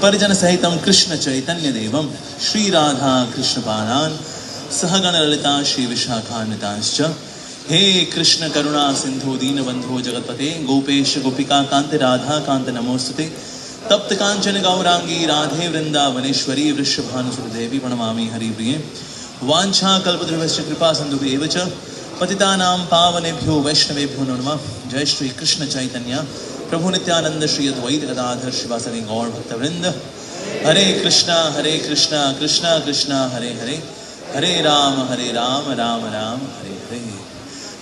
परिजन सहितं कृष्ण चैतन्य देवं श्री राधा कृष्ण पादान् सहगण ललिता श्री विशाखान्वितांश्च। हे कृष्ण करुणा सिंधु दीनबंधो जगतपते गोपेश गोपिका कांत राधा कांत नमोस्तुते। तप्त कांचन गौरांगी राधे वृंदावनेश्वरी वृषभानुसुते देवी प्रणमामि हरिप्रिये। वांछा कल्पद्रुमस्य कृपा सिन्धुभ्येव च पतितानां पावनेभ्यो वैष्णवेभ्यो नमः। जय श्री कृष्ण चैतन्य प्रभु नित्यानंद श्री अद्वैत गदाधर शिवासदि गौर भक्तवृंद। हरे कृष्णा कृष्णा कृष्णा हरे हरे, हरे राम राम राम हरे हरे।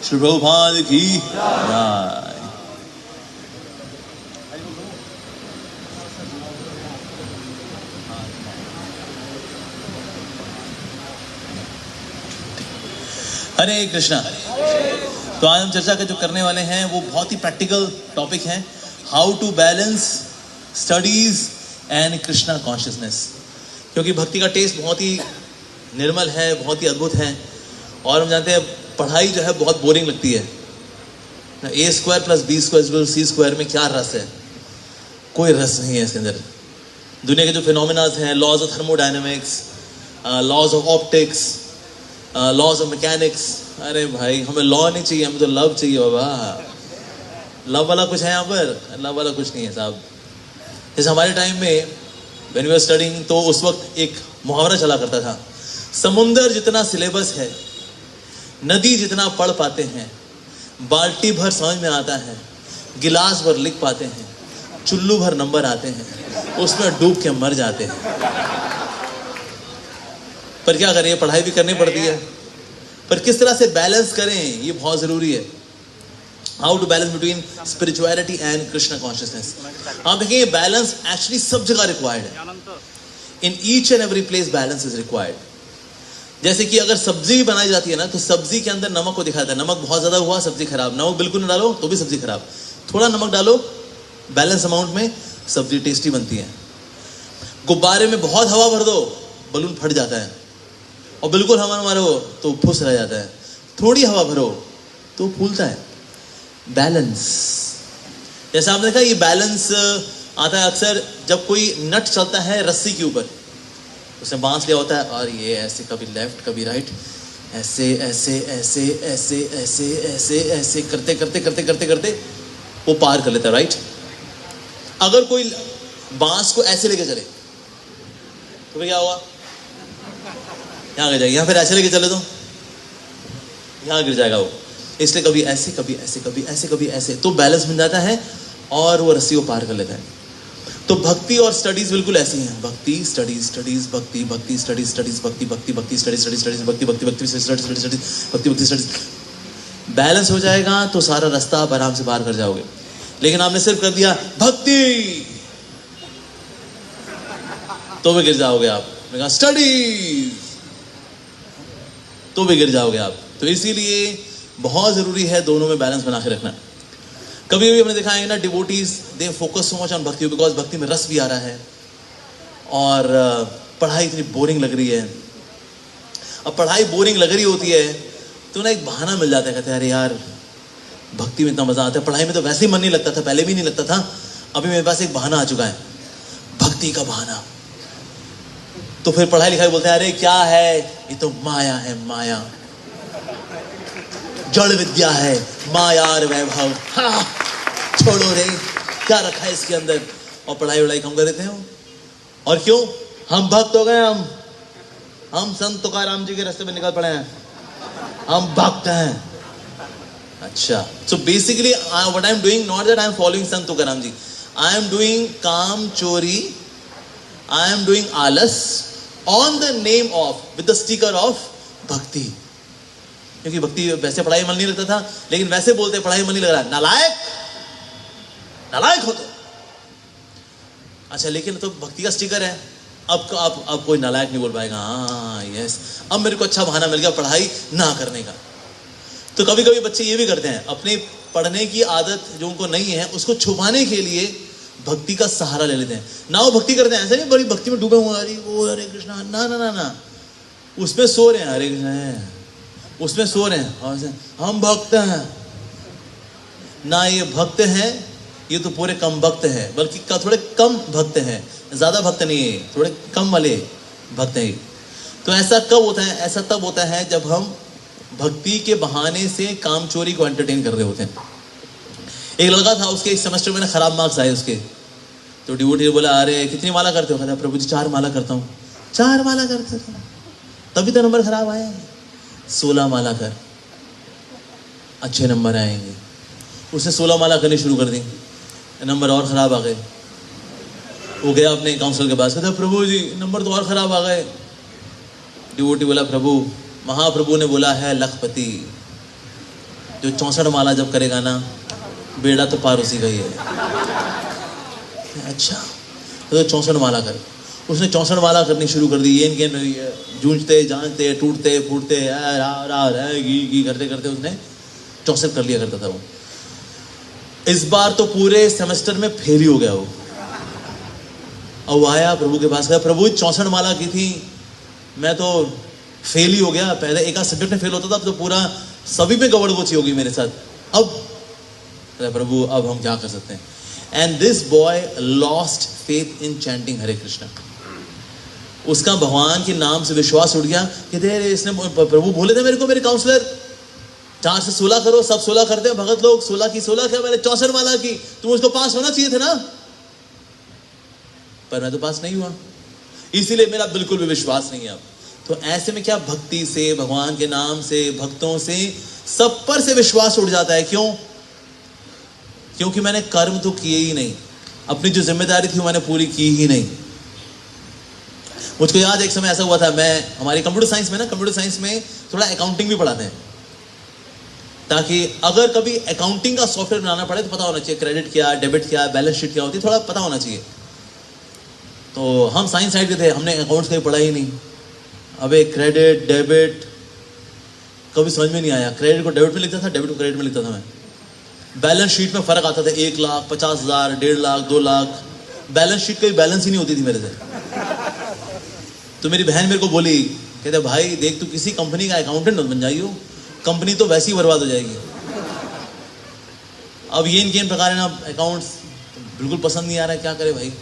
श्री प्रभुपाद की जय। हरे कृष्णा। तो आज हम चर्चा जो करने वाले हैं वो बहुत ही प्रैक्टिकल टॉपिक है, how to balance studies and Krishna consciousness. क्योंकि भक्ति का टेस्ट बहुत ही निर्मल है, बहुत ही अद्भुत है, और हम जानते हैं पढ़ाई जो है बहुत बोरिंग लगती है। ए स्क्वायर प्लस बी स्क्वायर सी स्क्वायर में क्या रस है? कोई रस नहीं है इसके अंदर। दुनिया के जो फिनोमिनाज हैं, laws of thermodynamics, laws of optics, laws of mechanics, अरे भाई हमें लॉ नहीं चाहिए, हमें तो लव चाहिए बाबा। लव वाला कुछ है यहाँ पर? लव वाला कुछ नहीं है साहब। जैसे हमारे टाइम में व्हेन वी वर स्टडिंग, तो उस वक्त एक मुहावरा चला करता था, समुंदर जितना सिलेबस है, नदी जितना पढ़ पाते हैं, बाल्टी भर समझ में आता है, गिलास भर लिख पाते हैं, चुल्लू भर नंबर आते हैं, उसमें डूब के मर जाते हैं। पर क्या करें, पढ़ाई भी करनी पड़ती है, पर किस तरह से बैलेंस करें ये बहुत जरूरी है। How to balance between spirituality and Krishna consciousness. आप देखिए बैलेंस एक्चुअली सब जगह रिक्वायर्ड है। In each and every place balance is required. जैसे कि अगर सब्जी भी बनाई जाती है ना, तो सब्जी के अंदर नमक को दिखाता है, नमक बहुत ज्यादा हुआ सब्जी खराब, नमक बिल्कुल ना डालो तो भी सब्जी खराब, थोड़ा नमक डालो बैलेंस अमाउंट में, सब्जी टेस्टी बनती है। गुब्बारे में बहुत हवा भर दो, बलून फट जाता है, और बिल्कुल हवा मारो तो फुस रह जाता है, थोड़ी हवा भरो तो फूलता है। बैलेंस, जैसे आपने देखा ये बैलेंस आता है अक्सर जब कोई नट चलता है रस्सी के ऊपर, उसने बांस लिया होता है और ये ऐसे कभी लेफ्ट कभी राइट, ऐसे ऐसे ऐसे ऐसे ऐसे ऐसे ऐसे करते करते करते करते करते वो पार कर लेता है, राइट। अगर कोई बांस को ऐसे लेके चले तो क्या होगा? यहाँ गिर जाएगा, यहाँ फिर ऐसे लेके चले तो यहाँ गिर जाएगा वो। इसलिए कभी ऐसे कभी ऐसे कभी ऐसे कभी ऐसे, तो बैलेंस मिल जाता है और वो रस्सी को पार कर लेता है। तो भक्ति और स्टडीज बिल्कुल ऐसी हैं, भक्ति स्टडीज स्टडीज भक्ति भक्ति स्टडीज स्टडीज भक्ति भक्ति भक्ति स्टडीज स्टडीज स्टडीज भक्ति भक्ति भक्ति स्टडीज स्टडीज स्टडीज भक्ति भक्ति स्टडीज। बैलेंस हो जाएगा तो सारा रास्ता आप आराम से पार कर जाओगे। लेकिन आपने सिर्फ कर दिया भक्ति तो भी गिर जाओगे आप, स्टडीज तो भी गिर जाओगे आप। तो इसीलिए बहुत जरूरी है दोनों में बैलेंस बना के रखना। कभी कभी हमने देखा है ना, devotees they focus so much on भक्ति बिकॉज भक्ति में रस भी आ रहा है और पढ़ाई इतनी बोरिंग लग रही है। अब पढ़ाई बोरिंग लग रही होती है तो ना एक बहाना मिल जाता है, कहते हैं अरे यार भक्ति में इतना मजा आता है, पढ़ाई में तो वैसे ही मन नहीं लगता था, पहले भी नहीं लगता था, अभी मेरे पास एक बहाना आ चुका है, भक्ति का बहाना। तो फिर पढ़ाई लिखाई बोलते हैं अरे क्या है ये, तो माया है, माया जड़ विद्या है, मायार वैभव, हाँ छोड़ो रे, क्या रखा है इसके अंदर, और पढ़ाई वढ़ाई कम कर देते हैं। और क्यों? हम भक्त हो गए, हम संत तुकाराम जी के रास्ते में निकल पड़े हैं, हम भक्त हैं। अच्छा, so basically what I am doing, not that I am following Sant Tukaram ji, I am doing काम चोरी, आई एम डूइंग आलस on the name of, with the sticker of भक्ति। क्योंकि भक्ति वैसे पढ़ाई मन नहीं लगता था, लेकिन वैसे बोलते पढ़ाई मन नहीं लग रहा, नालायक नालायक हो तो। अच्छा, लेकिन तो भक्ति का स्टिकर है, अब कोई नालायक नहीं बोल पाएगा, हाँ यस अब मेरे को अच्छा बहाना मिल गया पढ़ाई ना करने का। तो कभी कभी बच्चे ये भी करते हैं, अपने पढ़ने की आदत जो उनको नहीं है उसको छुपाने के लिए भक्ति का सहारा ले लेते हैं। ना वो भक्ति करते हैं, ऐसे नहीं बड़ी भक्ति में डूबे हुए, अरे वो हरे कृष्णा, ना ना ना ना, उसमें सो रहे हैं, हरे कृष्णा है उसमें सो रहे हैं, और हम भक्त हैं ना, ये भक्त हैं ये तो पूरे कम भक्त हैं, बल्कि थोड़े कम भक्त हैं, ज्यादा भक्त नहीं है, थोड़े कम वाले भक्त हैं। तो ऐसा कब होता है? ऐसा तब होता है जब हम भक्ति के बहाने से काम चोरी को एंटरटेन कर रहे होते हैं। एक लड़का था, उसके इस सेमेस्टर में खराब मार्क्स आए उसके, तो डिवोटी ने बोला, अरे कितनी माला करते हो? कहता प्रभु जी 4 माला करता हूँ। 4 माला करते हो तभी तो नंबर खराब आए। 16 माला कर, अच्छे नंबर आएंगे। उसने 16 माला करनी शुरू कर दी, नंबर और खराब आ गए। वो गया अपने काउंसलर के पास, कहता प्रभु जी नंबर तो और खराब आ गए। डिवोटी बोला, प्रभु महाप्रभु ने बोला है लखपति, जो 64 माला जब करेगा ना, बेड़ा तो पार उसी का ही है। अच्छा तो 64 माला कर। उसने 64 माला करनी शुरू कर दी। ये इनके जूझते जांचते टूटते फूटते गी करते करते उसने 64 कर लिया करता था वो। इस बार तो पूरे सेमेस्टर में फेल ही हो गया वो। अब आया प्रभु के पास, कहा प्रभु 64 माला की थी, मैं तो फेल ही हो गया। पहले एक आध सब्जेक्ट में फेल होता था, अब तो पूरा सभी में गड़बड़गोची होगी मेरे साथ। अब प्रभु अब हम क्या कर सकते हैं? And this boy lost faith in chanting Hare Krishna. उसका भगवान के नाम से विश्वास उठ गया कि इसने प्रभु बोले थे मेरे को, मेरे काउंसलर 4 से 16 करो, सब 16 करते हैं भगत लोग, 16 की 16 क्या, मैंने 64 माला की, तुम उसको पास होना चाहिए था ना, पर मैं तो पास नहीं हुआ, इसीलिए मेरा बिल्कुल भी विश्वास नहीं है अब। तो ऐसे में क्या, भक्ति से, भगवान के नाम से, भक्तों से, सब पर से विश्वास उठ जाता है। क्यों? क्योंकि मैंने कर्म तो किए ही नहीं, अपनी जो जिम्मेदारी थी मैंने पूरी की ही नहीं। मुझको याद एक समय ऐसा हुआ था, मैं हमारी कंप्यूटर साइंस में ना, कंप्यूटर साइंस में थोड़ा अकाउंटिंग भी पढ़ाते हैं, ताकि अगर कभी अकाउंटिंग का सॉफ्टवेयर बनाना पड़े तो पता होना चाहिए क्रेडिट क्या, डेबिट क्या, बैलेंस शीट क्या होती है, थोड़ा पता होना चाहिए। तो हम साइंस साइड के थे, हमने अकाउंट्स कभी पढ़ा ही नहीं। अबे क्रेडिट डेबिट कभी समझ में नहीं आया। क्रेडिट को डेबिट में लिखता था, डेबिट को क्रेडिट में लिखता था मैं। बैलेंस शीट में फर्क आता था, 1 लाख, 50,000, 1.5 लाख, 2 लाख। बैलेंस शीट कभी बैलेंस ही नहीं होती थी मेरे से। तो मेरी बहन मेरे को बोली, कहते भाई देख, तू किसी कंपनी का अकाउंटेंट बन जाइयो, कंपनी तो वैसी ही बर्बाद हो जाएगी। अब ये इनके इन प्रकार है ना, अकाउंट्स बिल्कुल पसंद नहीं आ रहा है, क्या करे भाई।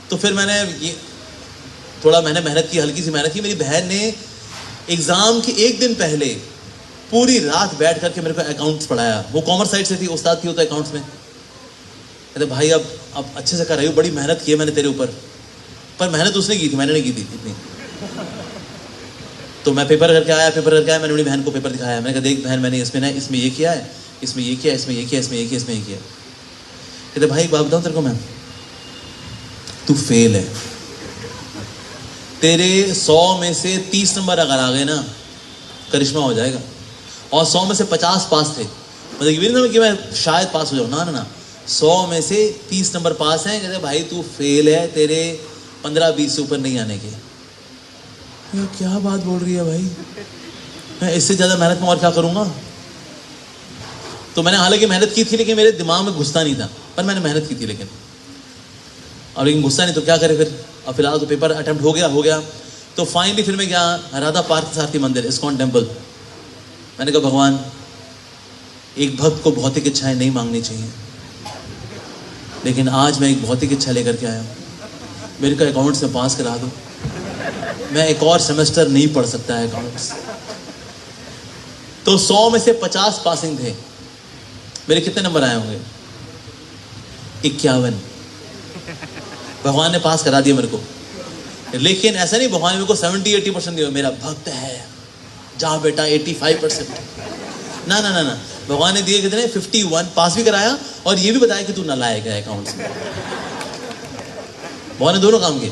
तो फिर मैंने ये थोड़ा मेहनत की, हल्की सी मेहनत की। मेरी बहन ने एग्जाम के 1 दिन पहले पूरी रात बैठ करके मेरे को अकाउंट्स पढ़ाया। वो कॉमर्स साइड से थी, उस्ताद थी होता अकाउंट्स में। कहते भाई अब अच्छे से कर रही हो, बड़ी मेहनत की है मैंने तेरे ऊपर। पर मेहनत उसने की थी, मैंने नहीं की थी इतनी। तो मैं पेपर करके आया, मैंने अपनी बहन को पेपर दिखाया। मैंने कहा देख बहन, मैंने इसमें ये किया है, इसमें ये किया, इसमें ये किया, इसमें ये किया, इसमें ये किया। कहते भाई बात बताऊं तेरे को मैं, तू फेल है। तेरे 100 में से 30 नंबर अगर आ गए ना, करिश्मा हो जाएगा। और 100 में से 50 पास थे, मतलब ये नहीं कि मैं शायद पास हो जाऊँ, ना 100 में से 30 नंबर पास हैं। कहते भाई तू फेल है, तेरे 15-20 से ऊपर नहीं आने के। ये क्या बात बोल रही है भाई, मैं इससे ज़्यादा मेहनत में और क्या करूँगा। तो मैंने हालांकि मेहनत की थी, लेकिन मेरे दिमाग में घुसता नहीं था, पर मैंने मेहनत की थी लेकिन घुसता नहीं तो क्या करे फिर। अब फिलहाल तो पेपर अटेम्प्ट हो गया। तो फाइनली फिर मैं गया राधा पार्थसारथी मंदिर, इस्कॉन टेम्पल। मैंने कहा भगवान, एक भक्त को भौतिक इच्छाएं नहीं मांगनी चाहिए, लेकिन आज मैं एक भौतिक इच्छा लेकर के आया हूँ, मेरे को अकाउंट्स में पास करा दो। मैं एक और सेमेस्टर नहीं पढ़ सकता है अकाउंट्स। तो 100 में से 50 पासिंग थे। मेरे कितने नंबर आए होंगे? 51। भगवान ने पास करा दिया मेरे को। लेकिन ऐसा नहीं भगवान मेरे को 70-80% दिया, मेरा भक्त है, जा बेटा 85%। ना भगवान ने दिए कितने? 51, पास भी कराया और ये भी बताया कि तू नालायक है अकाउंट्स में। भगवान ने दोनों काम किए।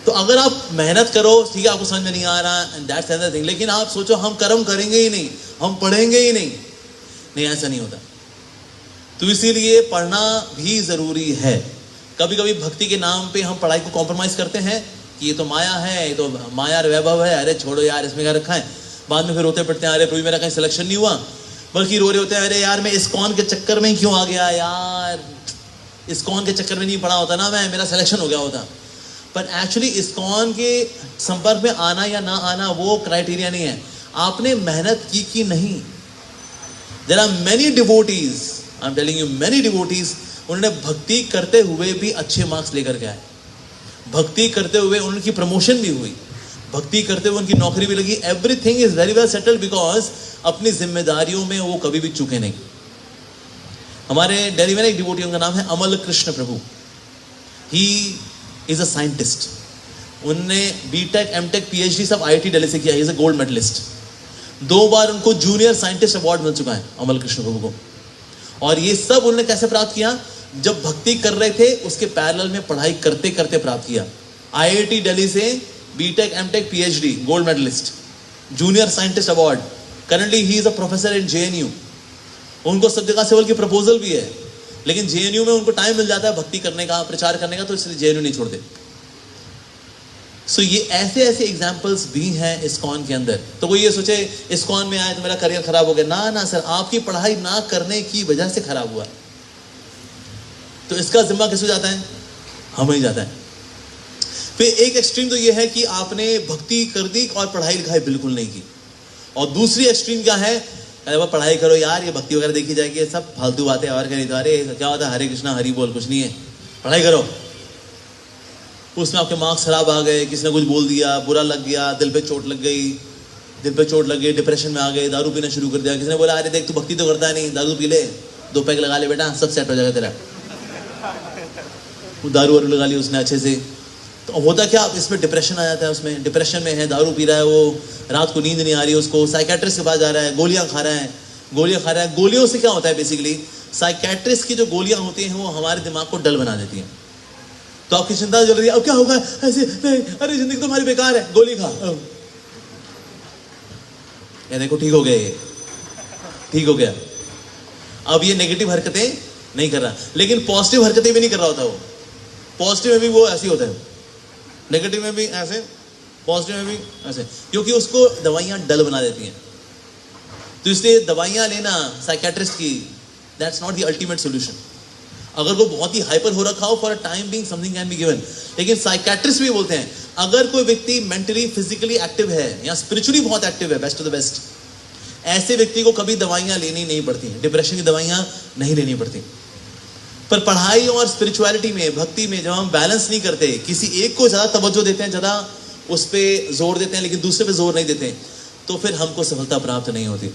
तो अगर आप मेहनत करो, ठीक है, आपको समझ में नहीं आ रहा, एंड दैट्स अनदर थिंग, लेकिन आप सोचो हम कर्म करेंगे ही नहीं, हम पढ़ेंगे ही नहीं, ऐसा नहीं होता। तो इसीलिए पढ़ना भी जरूरी है। कभी कभी भक्ति के नाम पे हम पढ़ाई को कॉम्प्रोमाइज करते हैं कि ये तो माया है, ये तो माया वैभव है, अरे छोड़ो यार, इसमें क्या रखा है। बाद में फिर रोते पड़ते हैं, अरे प्रभु मेरा कहीं सिलेक्शन नहीं हुआ। बल्कि रो रहे होते हैं, अरे यार मैं इस्कॉन के चक्कर में क्यों आ गया यार, इस्कॉन के चक्कर में नहीं पढ़ा होता ना मैं, मेरा सिलेक्शन हो गया होता। पर एक्चुअली इस्कॉन के संपर्क में आना या ना आना वो क्राइटेरिया नहीं है, आपने मेहनत की कि नहीं। There are many devotees, I am telling you many devotees, उन्होंने भक्ति करते हुए भी अच्छे मार्क्स लेकर के आए, भक्ति करते हुए उनकी प्रमोशन भी हुई, भक्ति करते हुए उनकी नौकरी भी लगी, everything is very well settled because अपनी जिम्मेदारियों में वो कभी भी चूके नहीं। हमारे दिल्ली में एक डिवोटी, उनका नाम है Amal Krishna Prabhu, he is a scientist, उनने बीटेक एमटेक पीएचडी सब आईआईटी दिल्ली से किया, he is a gold medallist, 2 बार उनको जूनियर साइंटिस्ट अवार्ड मिल चुका है अमल कृष्ण प्रभु को। और ये सब उन्होंने कैसे प्राप्त किया? जब भक्ति कर रहे थे उसके पैरेलल में पढ़ाई करते करते प्राप्त किया। आईआईटी दिल्ली से BTech MTech PhD gold medallist, junior scientist award, currently he is a professor in JNU. उनको सब जगह सिविल की प्रपोजल भी है, लेकिन जेएनयू में उनको टाइम मिल जाता है भक्ति करने का, प्रचार करने का, तो इसलिए जेएनयू नहीं छोड़ते। सो ये ऐसे ऐसे एग्जाम्पल्स भी हैं इस्कॉन के अंदर। तो वो ये सोचे इस्कॉन में आए तो मेरा करियर खराब हो गया, ना ना सर, आपकी पढ़ाई ना करने की वजह से खराब हुआ। तो इसका जिम्मा किसको जाता है? हमें ही जाता है। फिर एक एक्सट्रीम तो ये है कि आपने भक्ति कर दी और पढ़ाई लिखाई बिल्कुल नहीं की, और दूसरी एक्सट्रीम क्या है? अरे वह पढ़ाई करो यार, ये भक्ति वगैरह देखी जाएगी, ये सब फालतू बातें और कहीं तो, अरे क्या होता है, हरे कृष्णा हरि बोल, कुछ नहीं है, पढ़ाई करो। उसमें आपके मार्क्स खराब आ गए, किसी ने कुछ बोल दिया, बुरा लग गया, दिल पे चोट लग गई, डिप्रेशन में आ गए, दारू पीना शुरू कर दिया, किसी ने बोला अरे देख तू भक्ति तो करता है नहीं, दारू पी ले, 2 पैक लगा ले बेटा, सब सेट हो जाएगा तेरा। वो दारू वारू लगा ली उसने अच्छे से, तो होता क्या, इसमें डिप्रेशन आ जाता है, उसमें डिप्रेशन में है, दारू पी रहा है, वो रात को नींद नहीं आ रही उसको, साइकेट्रिस्ट के पास जा रहा है, गोलियां खा रहा है। गोलियों से क्या होता है बेसिकली, साइकेट्रिस्ट की जो गोलियां होती हैं वो हमारे दिमाग को डल बना देती हैं। तो आपकी चिंता चल रही है, अब क्या होगा ऐसे, अरे जिंदगी तो हमारी बेकार है, गोली खा, ये देखो ठीक हो गया, ये ठीक हो गया। अब ये नेगेटिव हरकतें नहीं कर रहा, लेकिन पॉजिटिव हरकतें भी नहीं कर रहा होता। वो पॉजिटिव में भी वो ऐसे होता है, नेगेटिव में भी ऐसे, पॉजिटिव में भी ऐसे, क्योंकि उसको दवाइयां डल बना देती हैं। तो इसलिए दवाइयां लेना साइकेट्रिस्ट की, that's not the ultimate solution. अगर वो बहुत ही हाइपर हो रखा हो, for a time being something can be given, लेकिन साइकेट्रिस्ट भी बोलते हैं अगर कोई व्यक्ति मेंटली फिजिकली एक्टिव है या स्पिरिचुअली बहुत एक्टिव है, बेस्ट ऑफ द बेस्ट, ऐसे व्यक्ति को कभी दवाइयां लेनी नहीं पड़ती, डिप्रेशन की दवाइयां नहीं लेनी पड़ती। पर पढ़ाई और स्पिरिचुअलिटी में, भक्ति में जब हम बैलेंस नहीं करते, किसी एक को ज्यादा तवज्जो देते हैं, ज्यादा उस पर जोर देते हैं, लेकिन दूसरे पे जोर नहीं देते, तो फिर हमको सफलता प्राप्त नहीं होती।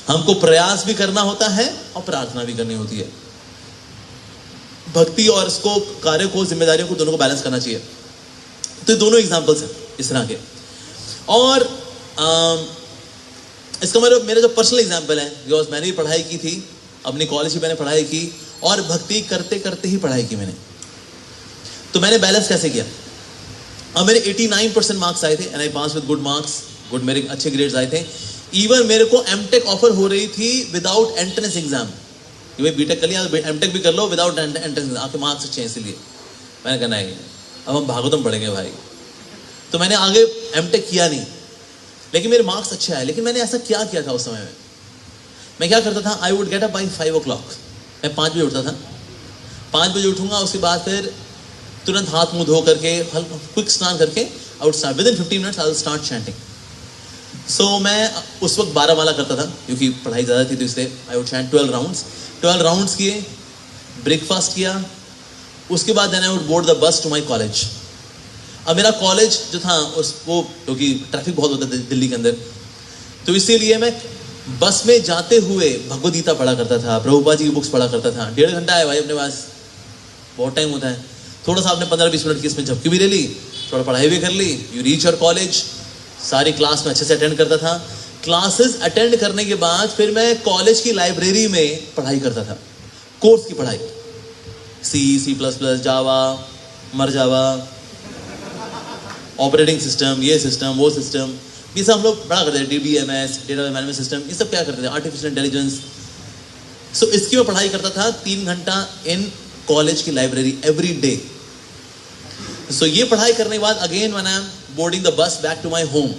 हमको प्रयास भी करना होता है और प्रार्थना भी करनी होती है। भक्ति और इसको, कार्य को, जिम्मेदारियों को, दोनों को बैलेंस करना चाहिए। तो ये दोनों एग्जांपल्स हैं इस तरह के। और इसका मेरा जो पर्सनल एग्जांपल है, बिकॉज मैंने भी पढ़ाई की थी, अपनी कॉलेज में मैंने पढ़ाई की और भक्ति करते करते ही पढ़ाई की मैंने। तो मैंने बैलेंस कैसे किया? अब मेरे 89% मार्क्स आए थे and I pass with good marks, good, मेरे अच्छे ग्रेड्स आए थे। इवन मेरे को एमटेक ऑफर हो रही थी विदाउट एंट्रेंस एग्जाम, कि भाई बीटेक कर लिया तो एमटेक भी कर लो विदाउट एंट्रेंस, आपके मार्क्स अच्छे हैं इसलिए। मैंने कहना है अब हम भागवतम पढ़ेंगे भाई। तो मैंने आगे एमटेक किया नहीं, लेकिन मेरे मार्क्स अच्छे आए। लेकिन मैंने ऐसा क्या किया था उस समय में? मैं क्या करता था, I would get up by 5 o'clock, मैं 5 बजे उठता था। 5 बजे उठूंगा, उसके बाद फिर तुरंत हाथ मुंह धो करके, क्विक स्नान करके, I would start within 15 minutes I would start chanting. So मैं उस वक्त 12 माला करता था, क्योंकि पढ़ाई ज़्यादा थी, तो इसलिए आई वुड चैंट 12 राउंड्स किए, ब्रेकफास्ट किया, उसके बाद then I would board the bus to my college. अब मेरा कॉलेज जो था वो, क्योंकि ट्रैफिक बहुत होता था दिल्ली के अंदर, तो इसीलिए मैं बस में जाते हुए भगवद गीता पढ़ा करता था, प्रभुपाद जी की बुक्स पढ़ा करता था। 1.5 घंटा है भाई अपने पास, बहुत टाइम होता है। थोड़ा सा आपने 15-20 मिनट की इसमें झपकी भी ले ली, थोड़ा पढ़ाई भी कर ली, यू रीच योर कॉलेज। सारी क्लास में अच्छे से अटेंड करता था। क्लासेस अटेंड करने के बाद फिर मैं कॉलेज की लाइब्रेरी में पढ़ाई करता था, कोर्स की पढ़ाई, C++, जावा, मर जावा, ऑपरेटिंग सिस्टम, ये सिस्टम, वो सिस्टम, ये सब हम लोग पढ़ा करते थे। DBMS, डेटा मैनेजमेंट सिस्टम, ये सब क्या करते थे, आर्टिफिशियल इंटेलिजेंस। सो इसकी मैं पढ़ाई करता था 3 घंटा इन कॉलेज की लाइब्रेरी एवरी डे। सो ये पढ़ाई करने के बाद again when I am boarding the bus back to my home,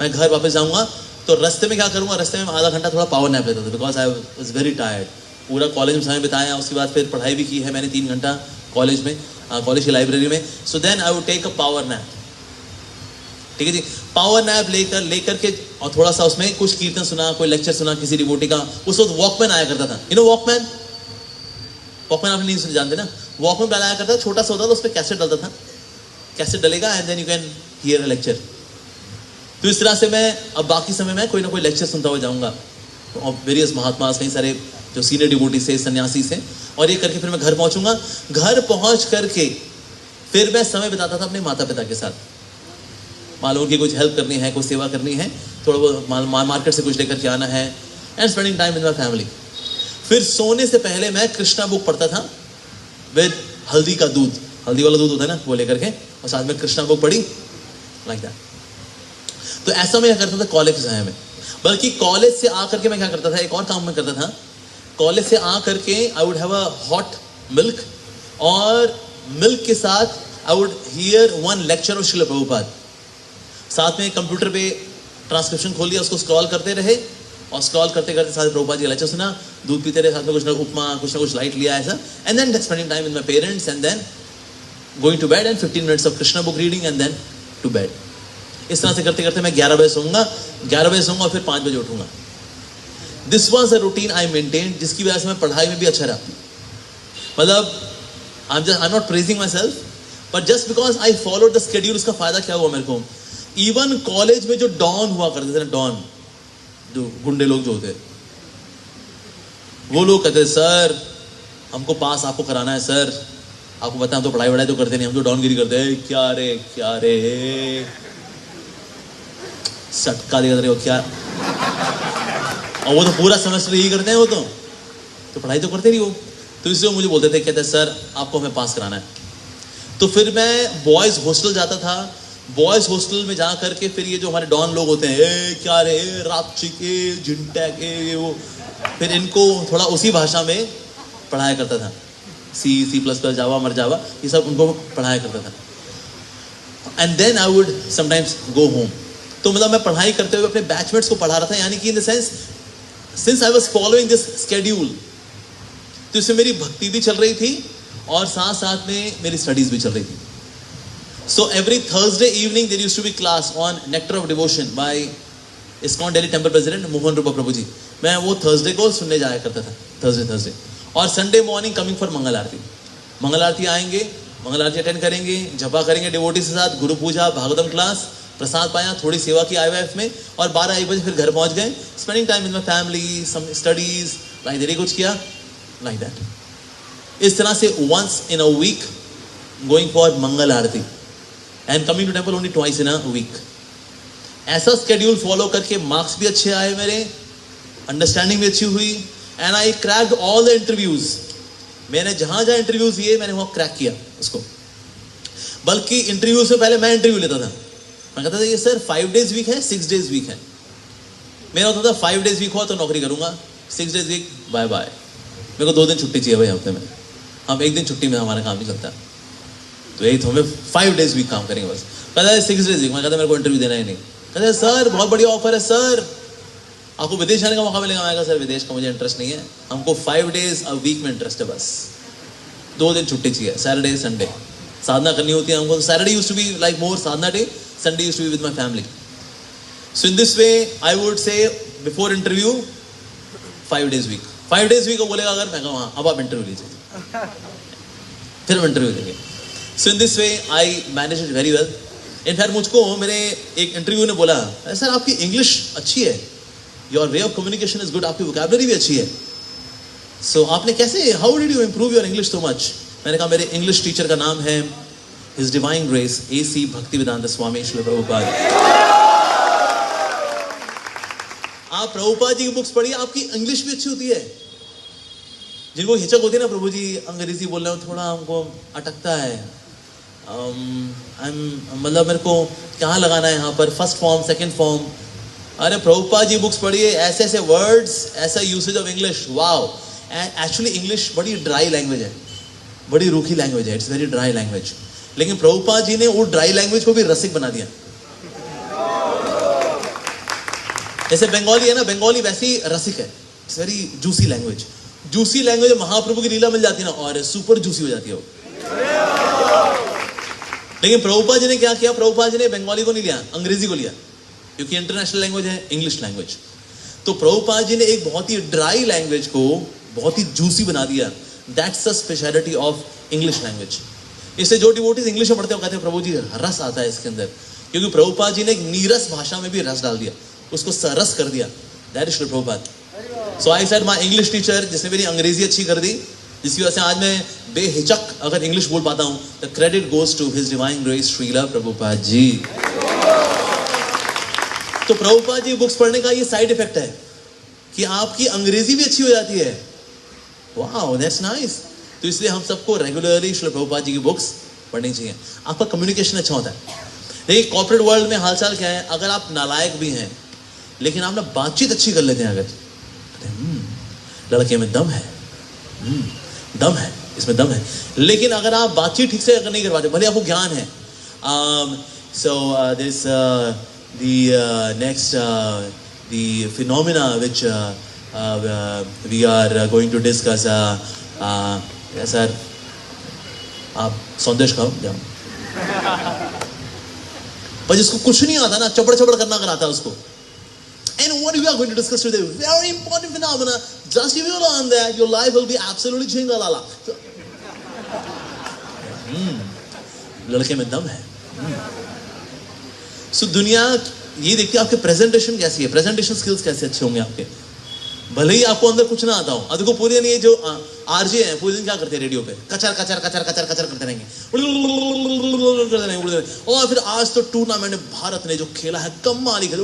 मैं घर वापस जाऊंगा, तो रास्ते में क्या करूंगा, रास्ते में आधा घंटा थोड़ा पावर नैप लेता था, because I was very tired. पूरा कॉलेज में समय बिताया, उसके बाद फिर पढ़ाई भी की है मैंने 3 घंटा कॉलेज में, कॉलेज की लाइब्रेरी में। So then I would take a power nap. ठीक है जी। पावर नैप लेकर के और थोड़ा सा उसमें कुछ कीर्तन सुना, कोई लेक्चर सुना किसी डिवोटी का। उस वक्त वॉकमैन आया करता था, यू नो वॉकमैन, वॉकमैन आपने नहीं जानते ना, वॉकमैन आया करता था, छोटा सा होता था, उस पर कैसेट डलता था, कैसेट डलेगा and then you can hear a lecture. तो इस तरह से मैं अब बाकी समय में कोई ना कोई लेक्चर सुनता हुआ जाऊंगा और वेरियस महात्मा, कई सारे जो सीनियर डिवोटी से, सन्यासी से, और ये करके फिर मैं घर पहुंचूंगा। घर पहुंच करके फिर मैं समय बिताता था अपने माता पिता के साथ, मालूम की कुछ हेल्प करनी है, कुछ सेवा करनी है, थोड़ा बहुत मार्केट से कुछ लेकर के आना है, and spending time with my family. फिर सोने से पहले मैं कृष्णा बुक पढ़ता था विद हल्दी का दूध, हल्दी वाला दूध होता है ना, वो लेकर के, और साथ में कृष्णा बुक पढ़ी, लाइक दैट। तो ऐसा मैं क्या करता था कॉलेज से में, बल्कि कॉलेज से आकर के मैं क्या करता था, एक और काम मैं करता था। कॉलेज से आकर के I would have a hot milk, और मिल्क के साथ I would hear one lecture of Srila Prabhupada. साथ में कंप्यूटर पे ट्रांसक्रिप्शन खोल लिया, उसको स्क्रॉल करते रहे, और स्क्रॉल करते करते साथ प्रभुपाद जी का लेक्चर सुना, दूध पीते रहे, साथ में कुछ ना उपमा, कुछ ना कुछ लाइट लिया ऐसा, and then spending time with my parents, and then going to bed, and 15 minutes of Krishna book reading, and then to bed. इस तरह से करते करते मैं 11 बजे सोऊंगा, 11 बजे सोऊंगा और फिर 5 बजे उठूंगा। This was a routine I maintain, जिसकी वजह से मैं पढ़ाई में भी अच्छा रहा। मतलब I am not praising my self, but just because I followed the schedule. उसका फायदा क्या हुआ मेरे को, इवन कॉलेज में जो डॉन हुआ करते थे ना, डॉन जो गुंडे लोग जो होते, वो लोग कहते सर हमको पास आपको कराना है सर, आपको पता है हम तो पढ़ाई वढ़ाई तो करते नहीं, हम तो डॉनगिरी करते हैं। क्या रे सटका दिखा रहे हो क्या, और वो तो पूरा सेमेस्टर यही करते हैं, वो तो पढ़ाई तो करते नहीं वो। तो इसलिए मुझे बोलते थे, कहते सर आपको हमें पास कराना है। तो फिर मैं बॉयज़ हॉस्टल जाता था, बॉयज़ हॉस्टल में जा करके फिर ये जो हमारे डॉन लोग होते हैं, क्या रे रापची के, झिंटा के, वो फिर इनको थोड़ा उसी भाषा में पढ़ाया करता था, C++, जावा, मर जावा, ये सब उनको पढ़ाया करता था। And then I would sometimes go home. तो मतलब मैं पढ़ाई करते हुए अपने बैचमेट्स को पढ़ा रहा था, यानी कि in the sense since I was following this schedule, तो इससे मेरी भक्ति भी चल रही थी और साथ साथ में मेरी स्टडीज भी चल रही थी। So every Thursday evening there used to be class on Nectar of Devotion by ISKCON Delhi temple president Mohan Rupa Prabhu ji. मैं वो थर्सडे को सुनने जाया करता था, थर्सडे। और Sunday morning coming for mangal आरती। मंगल आरती आएंगे, मंगल आरती अटेंड करेंगे, जपा करेंगे डिवोटी के साथ, गुरु पूजा, भागवतम क्लास, प्रसाद पाया, थोड़ी सेवा की IYF में, और 12-1 बजे फिर घर पहुंच गए, spending time with my family, some studies, like that, कुछ किया लाइक दैट। इस तरह से once in a week going for mangal aarti and coming to temple only twice in a week. ऐसा स्केड्यूल फॉलो करके मार्क्स भी अच्छे आए मेरे, अंडरस्टैंडिंग भी अच्छी हुई, and I cracked all the interviews. मैंने जहां जहां इंटरव्यूज दिए मैंने वहां क्रैक किया उसको। बल्कि इंटरव्यू से पहले मैं इंटरव्यू लेता था, मैं कहता था ये सर 5 डेज वीक है, 6 डेज वीक है। मेरा होता था 5 डेज वीक हुआ तो नौकरी करूंगा, 6 डेज वीक बाय बाय, मेरे को 2 दिन छुट्टी चाहिए भाई हफ्ते में, हम 1 दिन छुट्टी में हमारा काम नहीं चलता, तो यही तो हमें 5 डेज वीक काम करेंगे बस। कहता है 6 डेज वीक, मैं कहता मेरे को इंटरव्यू देना ही नहीं। कहते सर बहुत बढ़िया ऑफर है सर, आपको विदेश जाने का मौका मिलेगा। मैं कहा सर विदेश का मुझे इंटरेस्ट नहीं है, हमको 5 डेज अ वीक में इंटरेस्ट है बस, 2 दिन छुट्टी चाहिए, सैटरडे संडे। साधना करनी होती है हमको, Saturday used to be like more sadhana day, Sunday used to be with my family. So in this way, I would say before interview, 5 days week. 5 days week को बोलेगा अगर, मैं कहूँ हाँ अब आप इंटरव्यू लीजिए, फिर हम इंटरव्यू देंगे। So in this way, I managed it very well. In fact मुझको मेरे एक इंटरव्यू ने बोला, सर आपकी इंग्लिश अच्छी है, your way of communication is good, आपकी vocabulary भी अच्छी है, so आपने कैसे, how did you improve your English so much? मैंने कहा मेरे इंग्लिश टीचर का नाम है His Divine Grace A.C. Bhaktivedanta Swami Srila Prabhupada। आप प्रभुपाद जी की बुक्स पढ़िए, आपकी इंग्लिश भी अच्छी होती है। जिनको हिचक होती है ना, प्रभु जी अंग्रेजी बोल रहे हो, थोड़ा हमको अटकता है, मतलब मेरे को कहाँ लगाना है यहाँ पर, फर्स्ट फॉर्म सेकंड फॉर्म। अरे प्रभुपाद जी बुक्स पढ़िए, ऐसे ऐसे वर्ड्स, ऐसा usage of English, wow. Actually English बड़ी ड्राई लैंग्वेज है, बड़ी रूखी लैंग्वेज है, इट्स वेरी ड्राई लैंग्वेज। लेकिन प्रभुपाद जी ने वो ड्राई लैंग्वेज को भी रसिक बना दिया। जैसे बंगाली है ना, बंगाली वैसी रसिक है, it's very juicy language. Juicy language Mahaprabhu की लीला मिल जाती है ना, और सुपर जूसी हो जाती है वो। लेकिन प्रभुपाद जी ने क्या किया, प्रभुपाद जी ने बंगाली को नहीं लिया, अंग्रेजी को लिया, क्योंकि इंटरनेशनल लैंग्वेज है इंग्लिश लैंग्वेज। तो प्रभुपाद जी ने एक बहुत ही ड्राई लैंग्वेज को बहुत ही जूसी बना दिया। That's the speciality of English language. इससे जो डिवोटीज इंग्लिश में पढ़ते हो कहते हैं प्रभु जी रस आता है इसके अंदर, क्योंकि प्रभुपाद जी ने एक नीरस भाषा में भी रस डाल दिया, उसको सरस कर दिया। That is Prabhupada. So I said my English teacher, जिसने मेरी अंग्रेजी अच्छी कर दी, जिसकी वजह से आज मैं बेहिचक अगर इंग्लिश बोल पाता हूं, the credit goes to his divine grace Srila Prabhupada ji. तो प्रभुपाद जी बुक्स पढ़ने का ये साइड इफेक्ट है कि आपकी अंग्रेजी भी अच्छी हो जाती है। Wow, that's nice. तो इसलिए हम सबको रेगुलरली श्रील प्रभुपाद जी की बुक्स पढ़नी चाहिए, आपका कम्युनिकेशन अच्छा होता है। देखिए कॉर्पोरेट वर्ल्ड में हालचाल क्या है, अगर आप नालायक भी हैं लेकिन आप ना बातचीत अच्छी कर लेते हैं, अगर लड़के में दम है, दम है, इसमें दम है, लेकिन अगर आप बातचीत ठीक से अगर नहीं कर पाते, भले आपको ज्ञान है, so this the next the phenomena which we are going to discuss. Yes sir, आप संदेश खाओ जाओ। पर जिसको कुछ नहीं आता ना, चपड़ चपड़ करना अगर आता है उसको। And what we are going to discuss today, very important phenomena. Just if you learn that, your life will be absolutely chingalala. लड़के में दम है। सो दुनिया ये देखती है आपके प्रेजेंटेशन कैसी है, प्रेजेंटेशन स्किल्स कैसे अच्छे होंगे आपके, भले ही आपको अंदर कुछ ना आता हो। अब देखो पूरे दिन ये जो आरजे हैं पूरे दिन क्या करते हैं, रेडियो पे कचर कचर कचर कचर कचर करते रहेंगे, और फिर आज तो टूर्नामेंट में भारत ने जो खेला है कमाल ही खेला,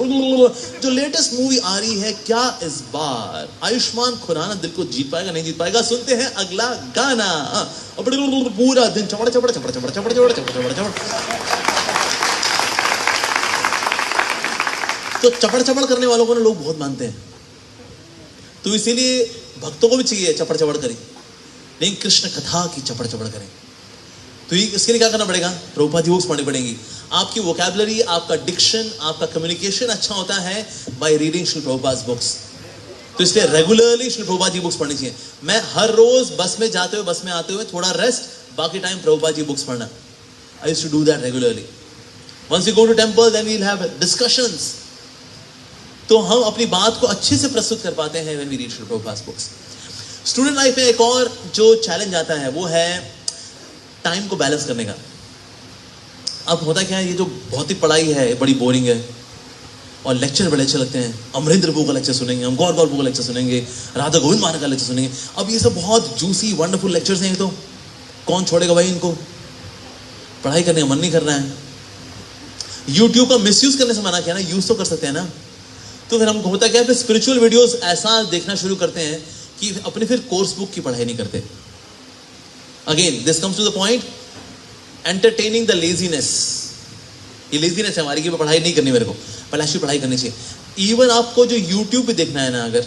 जो लेटेस्ट मूवी आ रही है क्या इस बार आयुष्मान खुराना दिल को जीत पाएगा नहीं जीत पाएगा, सुनते हैं अगला गाना, और पूरा दिन चपड़ चपड़ चपड़ चपड़ चपड़ चपड़ चपड़ चपड़। तो चपड़ चपड़ करने वालों को ना लोग बहुत मानते हैं, तो इसीलिए भक्तों को भी चाहिए चपड़ चपड़ करें, लेकिन कृष्ण कथा की चपड़ चपड़ करें। तो इसके लिए क्या करना पड़ेगा, प्रभुपाद जी बुक्स पढ़नी पड़ेंगी। आपकी वोकैबुलरी, आपका डिक्शन, आपका कम्युनिकेशन अच्छा होता है by reading Shri Prabhupada books. तो इसलिए रेगुलरली श्री प्रभुपाद जी बुक्स पढ़नी चाहिए। मैं हर रोज बस में जाते हुए, बस में आते हुए थोड़ा रेस्ट, बाकी टाइम प्रभुपाद जी बुक्स पढ़ना। I used to do that regularly. Once you go to temple then we will have discussions, तो हम अपनी बात को अच्छे से प्रस्तुत कर पाते हैं when we read Shri Prabhupada books. Student life में एक और जो चैलेंज आता है वो है टाइम को बैलेंस करने का। अब होता क्या है, ये जो भौतिक पढ़ाई है बड़ी बोरिंग है और लेक्चर बड़े अच्छे लगते हैं। अमरिंद्र बू का लेक्चर सुनेंगे, हम गौर बू का लेक्चर सुनेंगे, राधा गोविंद मान का लेक्चर सुनेंगे। अब ये सब बहुत जूसी वंडरफुल लेक्चर्स हैं, तो कौन छोड़ेगा भाई इनको, पढ़ाई करने का मन नहीं कर रहा है। यूट्यूब का मिसयूज करने से मना किया ना, यूज तो कर सकते हैं ना। तो फिर हम होता क्या है, फिर स्पिरिचुअल वीडियोस ऐसा देखना शुरू करते हैं कि अपने फिर कोर्स बुक की पढ़ाई नहीं करते। Again this comes to the point, entertaining the laziness. ये लेजीनेस है हमारी कि पढ़ाई नहीं करनी मेरे को, पहले अच्छी पढ़ाई करनी चाहिए। इवन आपको जो यूट्यूब पे देखना है ना, अगर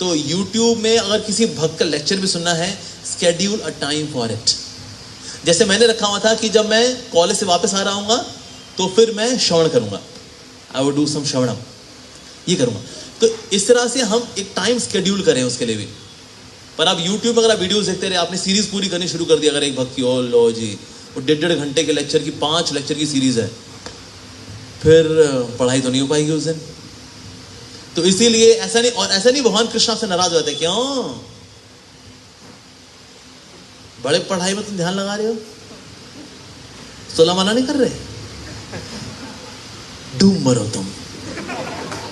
तो यूट्यूब में अगर किसी भक्त का लेक्चर भी सुनना है, schedule a time for it. जैसे मैंने रखा हुआ था कि जब मैं कॉलेज से वापस आ रहा हूँगा तो फिर मैं श्रवण करूंगा, आई वुड डू सम श्रवणम, ये करूंगा। तो इस तरह से हम एक टाइम स्केड्यूल करें उसके लिए भी। पर आप YouTube में अगर आप वीडियोस देखते रहे, आपने सीरीज पूरी करनी शुरू कर दी अगर एक भक्त की, ओ लो जी वो 1.5 घंटे के लेक्चर की 5 लेक्चर की सीरीज है, फिर पढ़ाई तो नहीं हो पाएगी उस दिन। तो इसीलिए ऐसा नहीं, और ऐसा नहीं भगवान कृष्ण से नाराज हो जाते, क्यों बड़े पढ़ाई में तुम ध्यान लगा रहे हो, 16 माला नहीं कर रहे, डूब मरो तुम,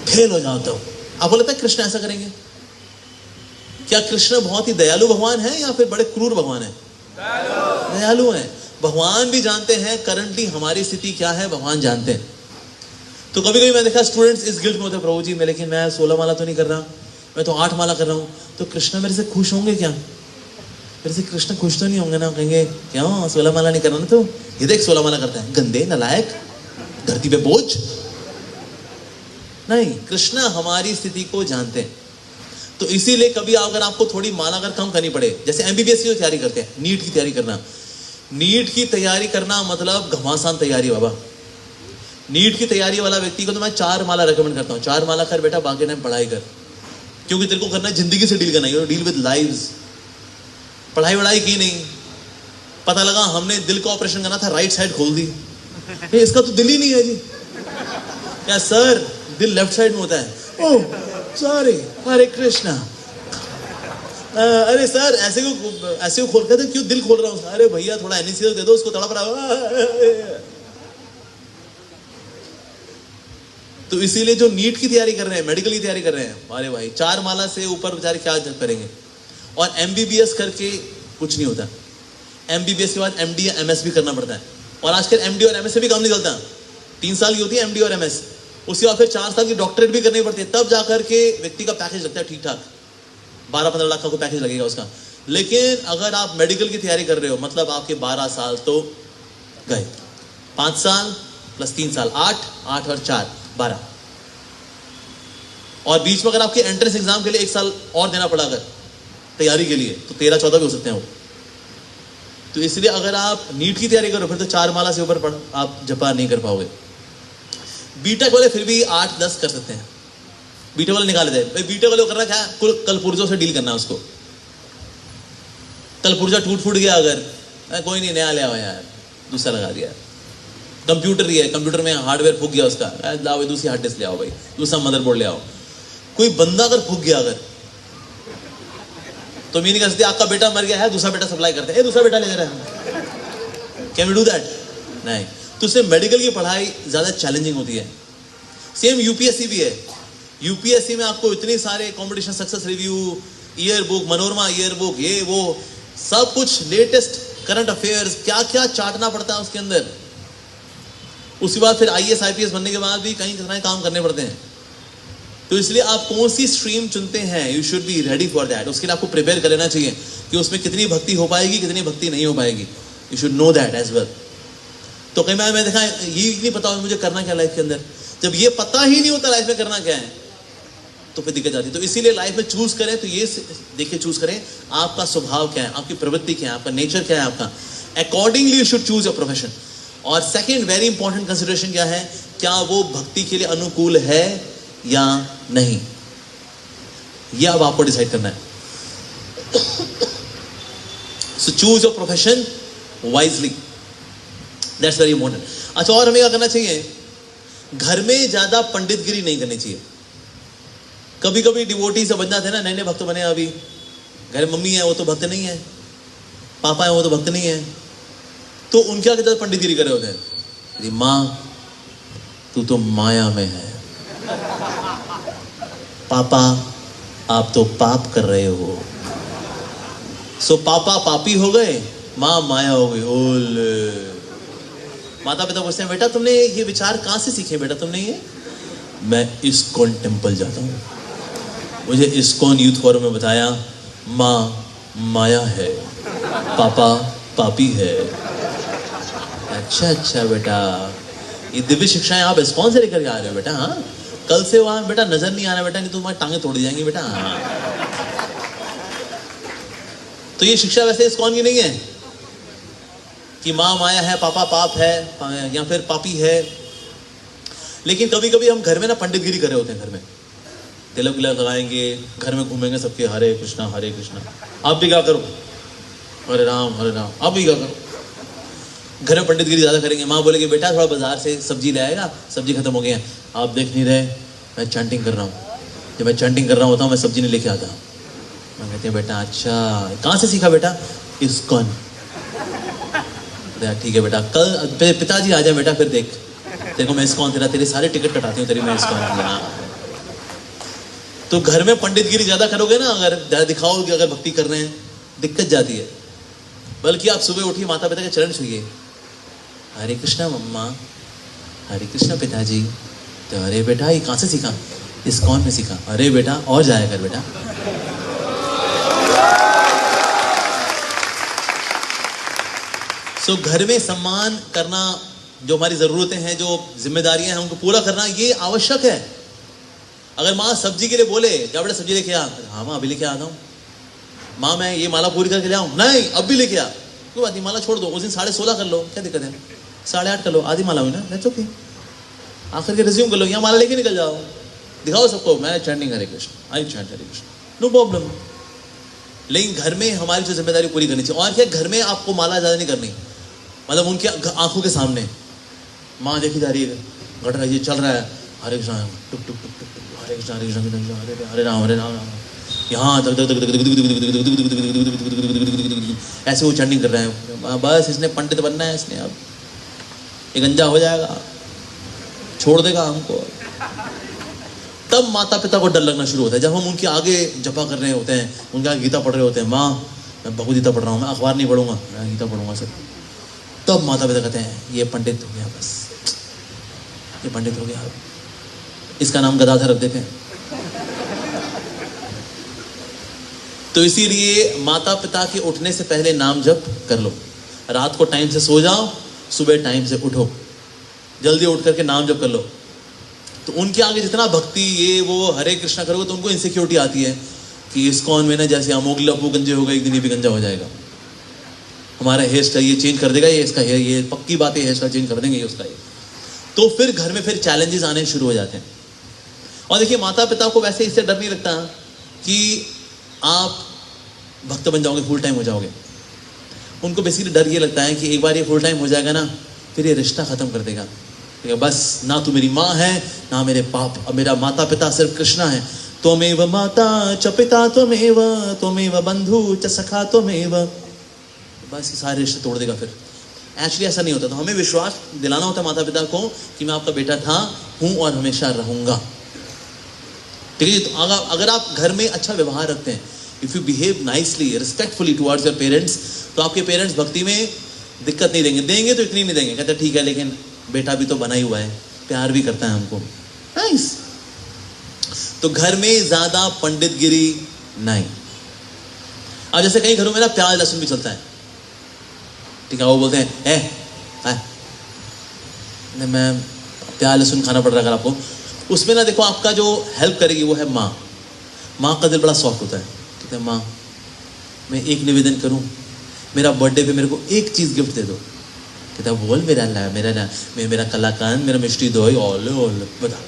फेल हो जाओ। तो आपको लगता है कृष्ण ऐसा करेंगे क्या? कृष्ण बहुत ही दयालु भगवान है या फिर बड़े क्रूर भगवान है? दयालु है। भगवान भी जानते हैं करंटली हमारी स्थिति क्या है, भगवान जानते हैं। तो कभी कभी मैं देखा स्टूडेंट्स इस गिल्ट में होते हैं, प्रभु जी मैं, लेकिन मैं 16 माला तो नहीं कर रहा, मैं तो 8 माला कर रहा हूं, तो कृष्ण मेरे से खुश होंगे क्या? मेरे से कृष्ण खुश तो नहीं होंगे ना, कहेंगे क्यों 16 माला नहीं कर रहा ना, तो ये देख 16 माला करता है, गंदे नालायक, धरती पे बोझ। नहीं, कृष्ण हमारी स्थिति को जानते हैं। तो इसीलिए कभी अगर आपको थोड़ी माला अगर कम करनी पड़े, जैसे एमबीबीएस की तैयारी करते हैं, नीट की तैयारी करना, नीट की तैयारी करना मतलब घमासान तैयारी बाबा। नीट की तैयारी वाला व्यक्ति को तो मैं 4 माला रेकमेंड करता हूँ, 4 माला कर बेटा, बाकी टाइम पढ़ाई कर, क्योंकि तेरे को करना है जिंदगी से डील करना है, डील विद लाइव्स। पढ़ाई वढ़ाई की नहीं, पता लगा हमने दिल का ऑपरेशन करना था, राइट साइड खोल दी, ये इसका तो दिल ही नहीं है जी। क्या सर, दिल लेफ्ट साइड में होता है। ओह सॉरी, हरे कृष्णा। अरे सर ऐसे क्यों खोल के क्यों दिल खोल रहा हूँ? अरे भैया थोड़ा एनेस्थीसिया दे दो, उसको तड़प रहा है। तो इसीलिए जो नीट की तैयारी कर रहे हैं, मेडिकल की तैयारी कर रहे हैं, अरे भाई 4 माला से ऊपर बेचारे क्या करेंगे। और एमबीबीएस करके कुछ नहीं होता, एमबीबीएस के बाद एमडी या एमएस भी करना पड़ता है। और आजकल एमडी और एमएस से भी काम निकलता है। 3 साल की होती है एमडी और एमएस, उसके बाद फिर 4 साल की डॉक्टरेट भी करनी पड़ती है, तब जाकर के व्यक्ति का पैकेज लगता है ठीक ठाक, 12-15 लाख का कोई पैकेज लगेगा उसका। लेकिन अगर आप मेडिकल की तैयारी कर रहे हो, मतलब आपके 12 साल तो गए, 5 साल प्लस 3 साल 8 और 4 12, और बीच में अगर आपके एंट्रेंस एग्जाम के लिए 1 साल और देना पड़ा अगर तैयारी के लिए, तो 13-14 भी हो सकते हैं वो। तो इसलिए अगर आप नीट की तैयारी करो फिर तो 4 माला से ऊपर आप जपा नहीं कर पाओगे। बीटेक वाले फिर भी 8-10 कर सकते हैं, बीटेक वाले निकाल देते हैं। बीटेक वाले को करना क्या है, कल पुर्जों से डील करना है उसको। कल पुर्जा टूट फूट गया अगर, कोई नहीं नया ले आओ यार, दूसरा लगा दिया। कंप्यूटर ही है, कंप्यूटर में हार्डवेयर फूक गया उसका, लाओ भाई दूसरी हार्ड डिस्क ले आओ भाई, दूसरा मदरबोर्ड ले आओ। कोई बंदा अगर फूक गया अगर, तो मैं नहीं कह सकती आपका बेटा मर गया है, दूसरा बेटा सप्लाई करते हैं, दूसरा बेटा ले रहा है। Can we do that? नहीं। तो इससे मेडिकल की पढ़ाई ज्यादा चैलेंजिंग होती है। सेम यूपीएससी भी है। यूपीएससी में आपको इतने सारे competition success review, year book, Manorama year book, ये वो सब कुछ लेटेस्ट करंट अफेयर्स, क्या क्या चाटना पड़ता है उसके अंदर। उसके बाद फिर आईएएस आईपीएस बनने के बाद भी कहीं कितना काम करने पड़ते हैं। तो इसलिए आप कौन सी स्ट्रीम चुनते हैं, you should be ready for that. उसके लिए आपको प्रिपेयर कर लेना चाहिए कि उसमें कितनी भक्ति हो पाएगी, कितनी भक्ति नहीं हो पाएगी। You should know that as well. तो कई बार मैं देखा ये नहीं पता मुझे करना क्या लाइफ के अंदर। जब ये पता ही नहीं होता लाइफ में करना क्या है, तो फिर दिक्कत आती है। तो इसीलिए लाइफ में चूज करें तो ये देखिए चूज करें आपका स्वभाव क्या है, आपकी प्रवृत्ति क्या है, आपका नेचर क्या है आपका। Accordingly you should choose your profession. और सेकेंड वेरी इंपॉर्टेंट कंसिडरेशन क्या है, क्या वो भक्ति के लिए अनुकूल है या नहीं, यह अब आपको डिसाइड करना है। So choose your profession wisely, that's very important. अच्छा, और हमें क्या करना चाहिए, घर में ज्यादा पंडितगिरी नहीं करनी चाहिए। कभी कभी डिवोटी से बन जाते हैं ना, नए नए भक्त बने, अभी घर में मम्मी है वो तो भक्त नहीं है, पापा है वो तो भक्त नहीं है, तो उनके आगे पंडितगिरी करे होते हैं। माँ तू तो माया में है, पापा आप तो पाप कर रहे हो। सो पापा पापी हो गए, माँ माया हो गई। ओले माता पिता पूछते हैं बेटा तुमने ये विचार कहाँ से सीखे बेटा तुमने ये? मैं इस्कॉन टेम्पल जाता हूँ, मुझे इस्कॉन यूथ फोरम में बताया माँ माया है, पापा पापी है। अच्छा बेटा, ये दिव्य शिक्षाएं आप इस्कॉन से लेकर के आ रहे हो बेटा? हाँ, कल से वहां बेटा नजर नहीं आ रहा बेटा, नहीं तो तुम्हारी टांगे तोड़ दी जाएंगी बेटा। हाँ। तो ये शिक्षा वैसे इस्कॉन की नहीं है कि माँ माया है, पापा पाप है या फिर पापी है। लेकिन कभी कभी हम घर में ना पंडितगिरी कर रहे होते हैं, घर में तिलक विलक लगाएंगे, घर में घूमेंगे सबके हरे कृष्णा हरे कृष्णा। आप भी क्या करो, हरे राम हरे राम। आप भी क्या करो, घर में पंडितगिरी ज्यादा करेंगे। माँ बोलेगी बेटा थोड़ा बाजार से सब्जी ले आएगा, सब्जी खत्म हो गई है। आप देख नहीं रहे मैं चैंटिंग कर रहा हूँ, जब मैं चैंटिंग कर रहा होता हूँ मैं सब्जी नहीं लेके आता। मैं कहती हूँ बेटा अच्छा कहाँ से सीखा बेटा? इस्कॉन। ठीक है बेटा, कल पिताजी आ जाए बेटा, फिर देख तेरे को मैं इस्कॉन तेरे सारे टिकट कटाती हूँ तेरी मैं इस्कॉन। तो घर में पंडितगिरी ज्यादा करोगे ना, अगर ज्यादा दिखाओगे, अगर भक्ति कर रहे हैं दिक्कत जाती है। बल्कि आप सुबह उठिए, माता पिता के चरण छुइए, हरे कृष्णा मम्मा, हरे कृष्णा पिताजी। तो अरे बेटा ये कहाँ से सीखा? इस्कॉन में सीखा। अरे बेटा और जाया कर बेटा। सो घर में सम्मान करना, जो हमारी जरूरतें हैं, जो जिम्मेदारियां हैं, उनको पूरा करना ये आवश्यक है। अगर माँ सब्जी के लिए बोले जा बेटा सब्जी लेके आ, हाँ माँ अभी लेके आता हूँ। माँ मैं ये माला पूरी करके ले आऊँ, नहीं अब भी लेके आ। कोई बात नहीं, माला छोड़ दो, उस दिन 16.5 कर लो, क्या दिक्कत है? 8.5 कर लो, आधी माला हुई ना, दैट्स ओके। आखिर के रिज्यूम कर लो, यहाँ माला लेके निकल जाओ, दिखाओ सबको मैं चैंटिंग हरे कृष्ण, आई चैंट हरे कृष्ण, नो प्रॉब्लम। लेकिन घर में हमारी जो जिम्मेदारी पूरी करनी चाहिए। और क्या, घर में आपको माला ज़्यादा नहीं करनी, मतलब उनके आंखों के सामने माँ देखी जा रही है, घट रहा है, ये चल रहा है, हरे कृष्ण टुक टुक टुक टुक टुक, हरे कृष्ण हरे कृष्ण हरे राम हरे राम, यहाँ ऐसे वो चंडिंग कर रहे हैं। बस इसने पंडित बनना है, इसने अब ये गंजा हो जाएगा, छोड़ देगा हमको। तब माता पिता को डर लगना शुरू होता है। जब हम उनके आगे जपा कर रहे होते हैं, उनके आगे गीता पढ़ रहे होते हैं, माँ मैं भगवद गीता पढ़ रहा हूँ, मैं अखबार नहीं पढ़ूंगा, मैं गीता पढ़ूंगा सर, तब माता पिता कहते हैं ये पंडित हो गया, बस ये पंडित हो गया, इसका नाम गदाधर रख देते हैं। तो इसीलिए माता पिता के उठने से पहले नाम जप कर लो। रात को टाइम से सो जाओ, सुबह टाइम से उठो, जल्दी उठ करके नाम जप कर लो। तो उनके आगे जितना भक्ति ये वो हरे कृष्णा करोगे तो उनको इनसिक्योरिटी आती है कि इस्कॉन में ना जैसे अमोगली अप्पू गंजे हो गए, एक दिन ये भी गंजा हो जाएगा, हमारा हेयर स्टाइल ये चेंज कर देगा, ये इसका हेयर, ये पक्की बात है, हेयर स्टाइल चेंज कर देंगे ये उसका। तो फिर घर में फिर चैलेंजेस आने शुरू हो जाते हैं। और देखिए माता पिता को वैसे इससे डर नहीं लगता कि आप भक्त बन जाओगे, फुल टाइम हो जाओगे। उनको बेसिकली डर ये लगता है कि एक बार ये फुल टाइम हो जाएगा ना, फिर ये रिश्ता खत्म कर देगा, बस ना तू मेरी माँ है ना मेरे बाप, अब मेरा माता पिता सिर्फ कृष्णा है। त्वमेव माता च पिता त्वमेव बंधु च सखा त्वमेव, बस सारे रिश्ते तोड़ देगा। फिर एक्चुअली ऐसा नहीं होता। तो हमें विश्वास दिलाना होता है माता पिता को कि मैं आपका बेटा था, हूँ और हमेशा रहूंगा। ठीक है। तो अगर आप घर में अच्छा व्यवहार रखते हैं, if you behave nicely respectfully towards your parents, तो आपके पेरेंट्स भक्ति में दिक्कत नहीं देंगे। देंगे तो इतनी नहीं देंगे, कहते ठीक है लेकिन बेटा भी तो बना ही हुआ है, प्यार भी करता है हमको, नाइस। तो घर में ज्यादा पंडितगिरी नहीं। अब जैसे कई घरों में ना प्याज लहसुन भी चलता है, ठीक है, वो बोलते हैं मैं प्याज लहसुन खाना पड़ रहा है अगर आपको, उसमें ना देखो आपका जो हेल्प करेगी वो है माँ। माँ का दिल बड़ा सॉफ्ट होता है, ठीक है, माँ मैं एक निवेदन करूँ, मेरा बर्थडे पे मेरे को एक चीज़ गिफ्ट दे दो। कहता बोल मेरा कलाकांड, मेरा मिष्टी दो बता।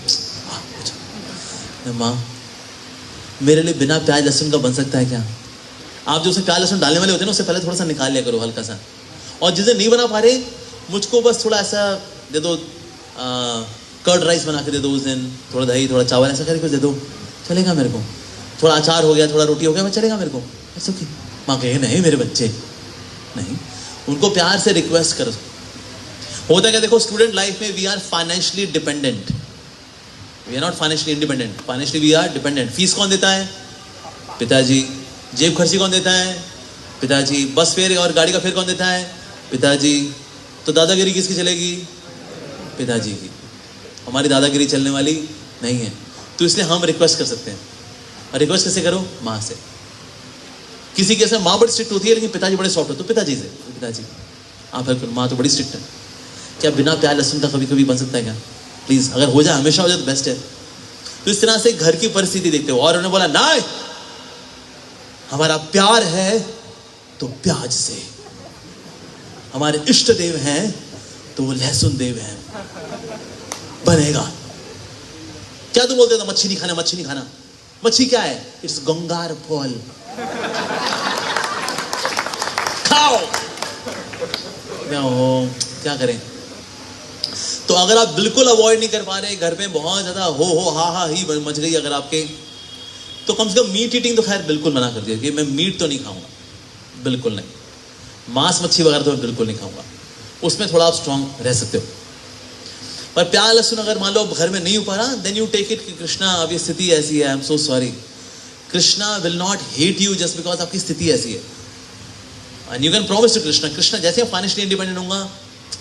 माँ मेरे लिए बिना प्याज लहसुन का बन सकता है क्या? आप जो उसे प्याज लहसुन डालने वाले होते हैं ना, उससे पहले थोड़ा सा निकाल लिया करो हल्का सा। और जिसे नहीं बना पा रहे, मुझको बस थोड़ा ऐसा दे दो, कर्ड राइस बना के दे दो उस दिन, थोड़ा दही थोड़ा चावल ऐसा करके दे दो, चलेगा मेरे को। थोड़ा अचार हो गया, थोड़ा रोटी हो गया, चलेगा मेरे को, ऐसा कि माँ कहे नहीं मेरे बच्चे नहीं, उनको प्यार से रिक्वेस्ट करो। होता क्या, देखो स्टूडेंट लाइफ में we are financially dependent, we are not financially independent, financially we are dependent. Fees कौन देता है? पिताजी। जेब खर्ची कौन देता है? पिताजी। बस फेयर और गाड़ी का फेयर कौन देता है? पिताजी। तो दादागिरी किसकी चलेगी? पिताजी की। हमारी दादागिरी चलने वाली नहीं है। तो इसलिए हम रिक्वेस्ट कर सकते हैं। और रिक्वेस्ट कैसे करो? माँ से। किसी के ऐसे माँ बड़ी स्ट्रिक्ट होती है लेकिन पिताजी बड़े सॉफ्ट होते, तो पिताजी से, पिताजी आप हेल्प करो, माँ तो बड़ी स्ट्रिक्ट है, क्या बिना प्याज लहसुन का कभी कभी बन सकता है क्या? प्लीज, अगर हो जाए, हमेशा हो जाए तो बेस्ट है। तो इस तरह से घर की परिस्थिति देखते हो। और उन्होंने बोला नहीं, हमारा प्यार है तो प्याज से, हमारे इष्ट देव हैं तो वो लहसुन देव हैं, बनेगा। क्या तुम बोलते हो मच्छी नहीं खाना, मच्छी नहीं खाना? मच्छी क्या है? इट्स गंगार फल, खाओ। क्या करें? तो अगर आप बिल्कुल अवॉइड नहीं कर पा रहे, घर में बहुत ज्यादा हो हा ही मच गई अगर आपके, तो कम से कम मीट ईटिंग तो खैर बिल्कुल मना कर दिया कि मैं मीट तो नहीं खाऊंगा, बिल्कुल नहीं। मांस मच्छी वगैरह तो मैं बिल्कुल नहीं खाऊंगा, उसमें थोड़ा आप स्ट्रांग रह सकते हो। पर प्याज लहसुन अगर मान लो घर में नहीं हो पा रहा, देन यू टेक इट कि कृष्णा अब ये स्थिति ऐसी है, I am so sorry. Krishna will not hate you just because आपकी स्थिति ऐसी है। And you can promise to Krishna, Krishna जैसे फाइनेंशियली इंडिपेंडेंट होऊंगा,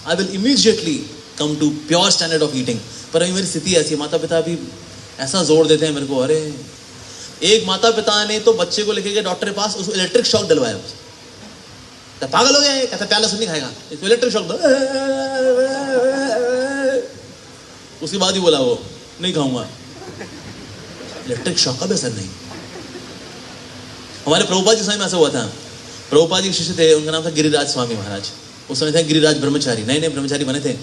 I will immediately come to pure standard of eating. पर अभी मेरी स्थिति ऐसी है। माता पिता भी ऐसा जोर देते हैं मेरे को। अरे एक माता पिता ने तो बच्चे को लेके गए डॉक्टर के पास, उसको इलेक्ट्रिक शॉक डलवाया। तो पागल हो गया, कहता प्याज लहसुन नहीं खाएगा, इसको इलेक्ट्रिक शॉक दो। उसके बाद ही बोला वो नहीं खाऊंगा। इलेक्ट्रिक शॉक का भी असर नहीं। हमारे प्रभुपाद जी समय में ऐसा हुआ था। प्रभुपाद जी शिष्य थे, उनका नाम था गिरिराज स्वामी महाराज। उस समय थे गिरिराज ब्रह्मचारी, नए नए ब्रह्मचारी बने थे।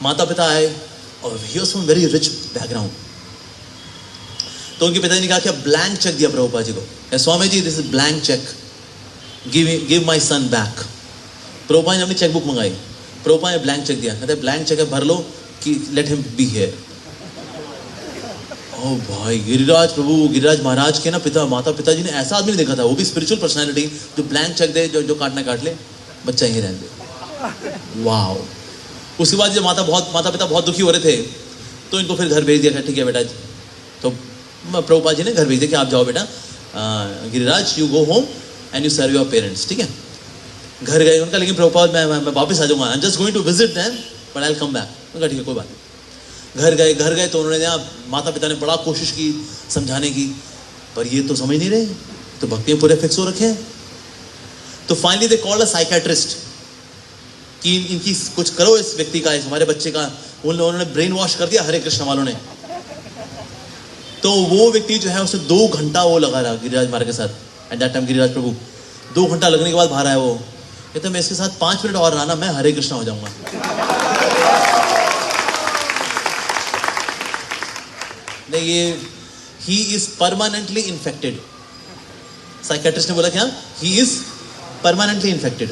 माता पिता आए और he was from very rich background. तो उनके पिताजी ने कहा कि ब्लैंक चेक दिया प्रभुपाद जी को, Swami ji this is blank cheque, give my son back. Prabhupada ने अपनी चेक बुक मंगाई, प्रभुपाद ने ब्लैंक चेक दिया, कहते ब्लैंक चेक है भर लो कि लेट हिम बी हियर। ओ भाई, गिरिराज प्रभु, गिरिराज महाराज के ना माता पिताजी ने ऐसा आदमी देखा था, वो भी स्पिरिचुअल पर्सनालिटी, जो ब्लैंक चेक दे, जो काटना काट ले, बच्चा यहीं रहने दे। वाह। उसके बाद जब माता पिता बहुत दुखी हो रहे थे, तो इनको फिर घर भेज दिया, ठीक है बेटा। तो प्रभुपाद जी ने घर भेज दिया कि आप जाओ बेटा, Giriraj you go home and you serve your parents, ठीक है। घर गए उनका, लेकिन प्रभुपाद मैं वापस आ जाऊंगा, I am just going to visit them but I will come back. उनका ठीक है कोई बात नहीं। घर गए तो उन्होंने माता पिता ने बड़ा कोशिश की समझाने की, पर ये तो समझ नहीं रहे, तो भक्ति में पूरे फिक्स हो रखे हैं। तो finally they called a psychiatrist कि इनकी कुछ करो इस व्यक्ति का, इस हमारे बच्चे का। उन्होंने ब्रेन वॉश कर दिया हरे कृष्ण वालों ने। तो वो व्यक्ति जो है उसे 2 घंटा वो लगा रहा गिरिराज महाराज के साथ। एट दैट टाइम गिरिराज प्रभु 2 घंटा लगने के बाद बाहर आया, वो कहते मैं इसके साथ 5 मिनट और रहा ना, मैं हरे कृष्ण हो जाऊंगा। नहीं, ये he is permanently infected. Psychiatrist ने बोला क्या? He is permanently infected.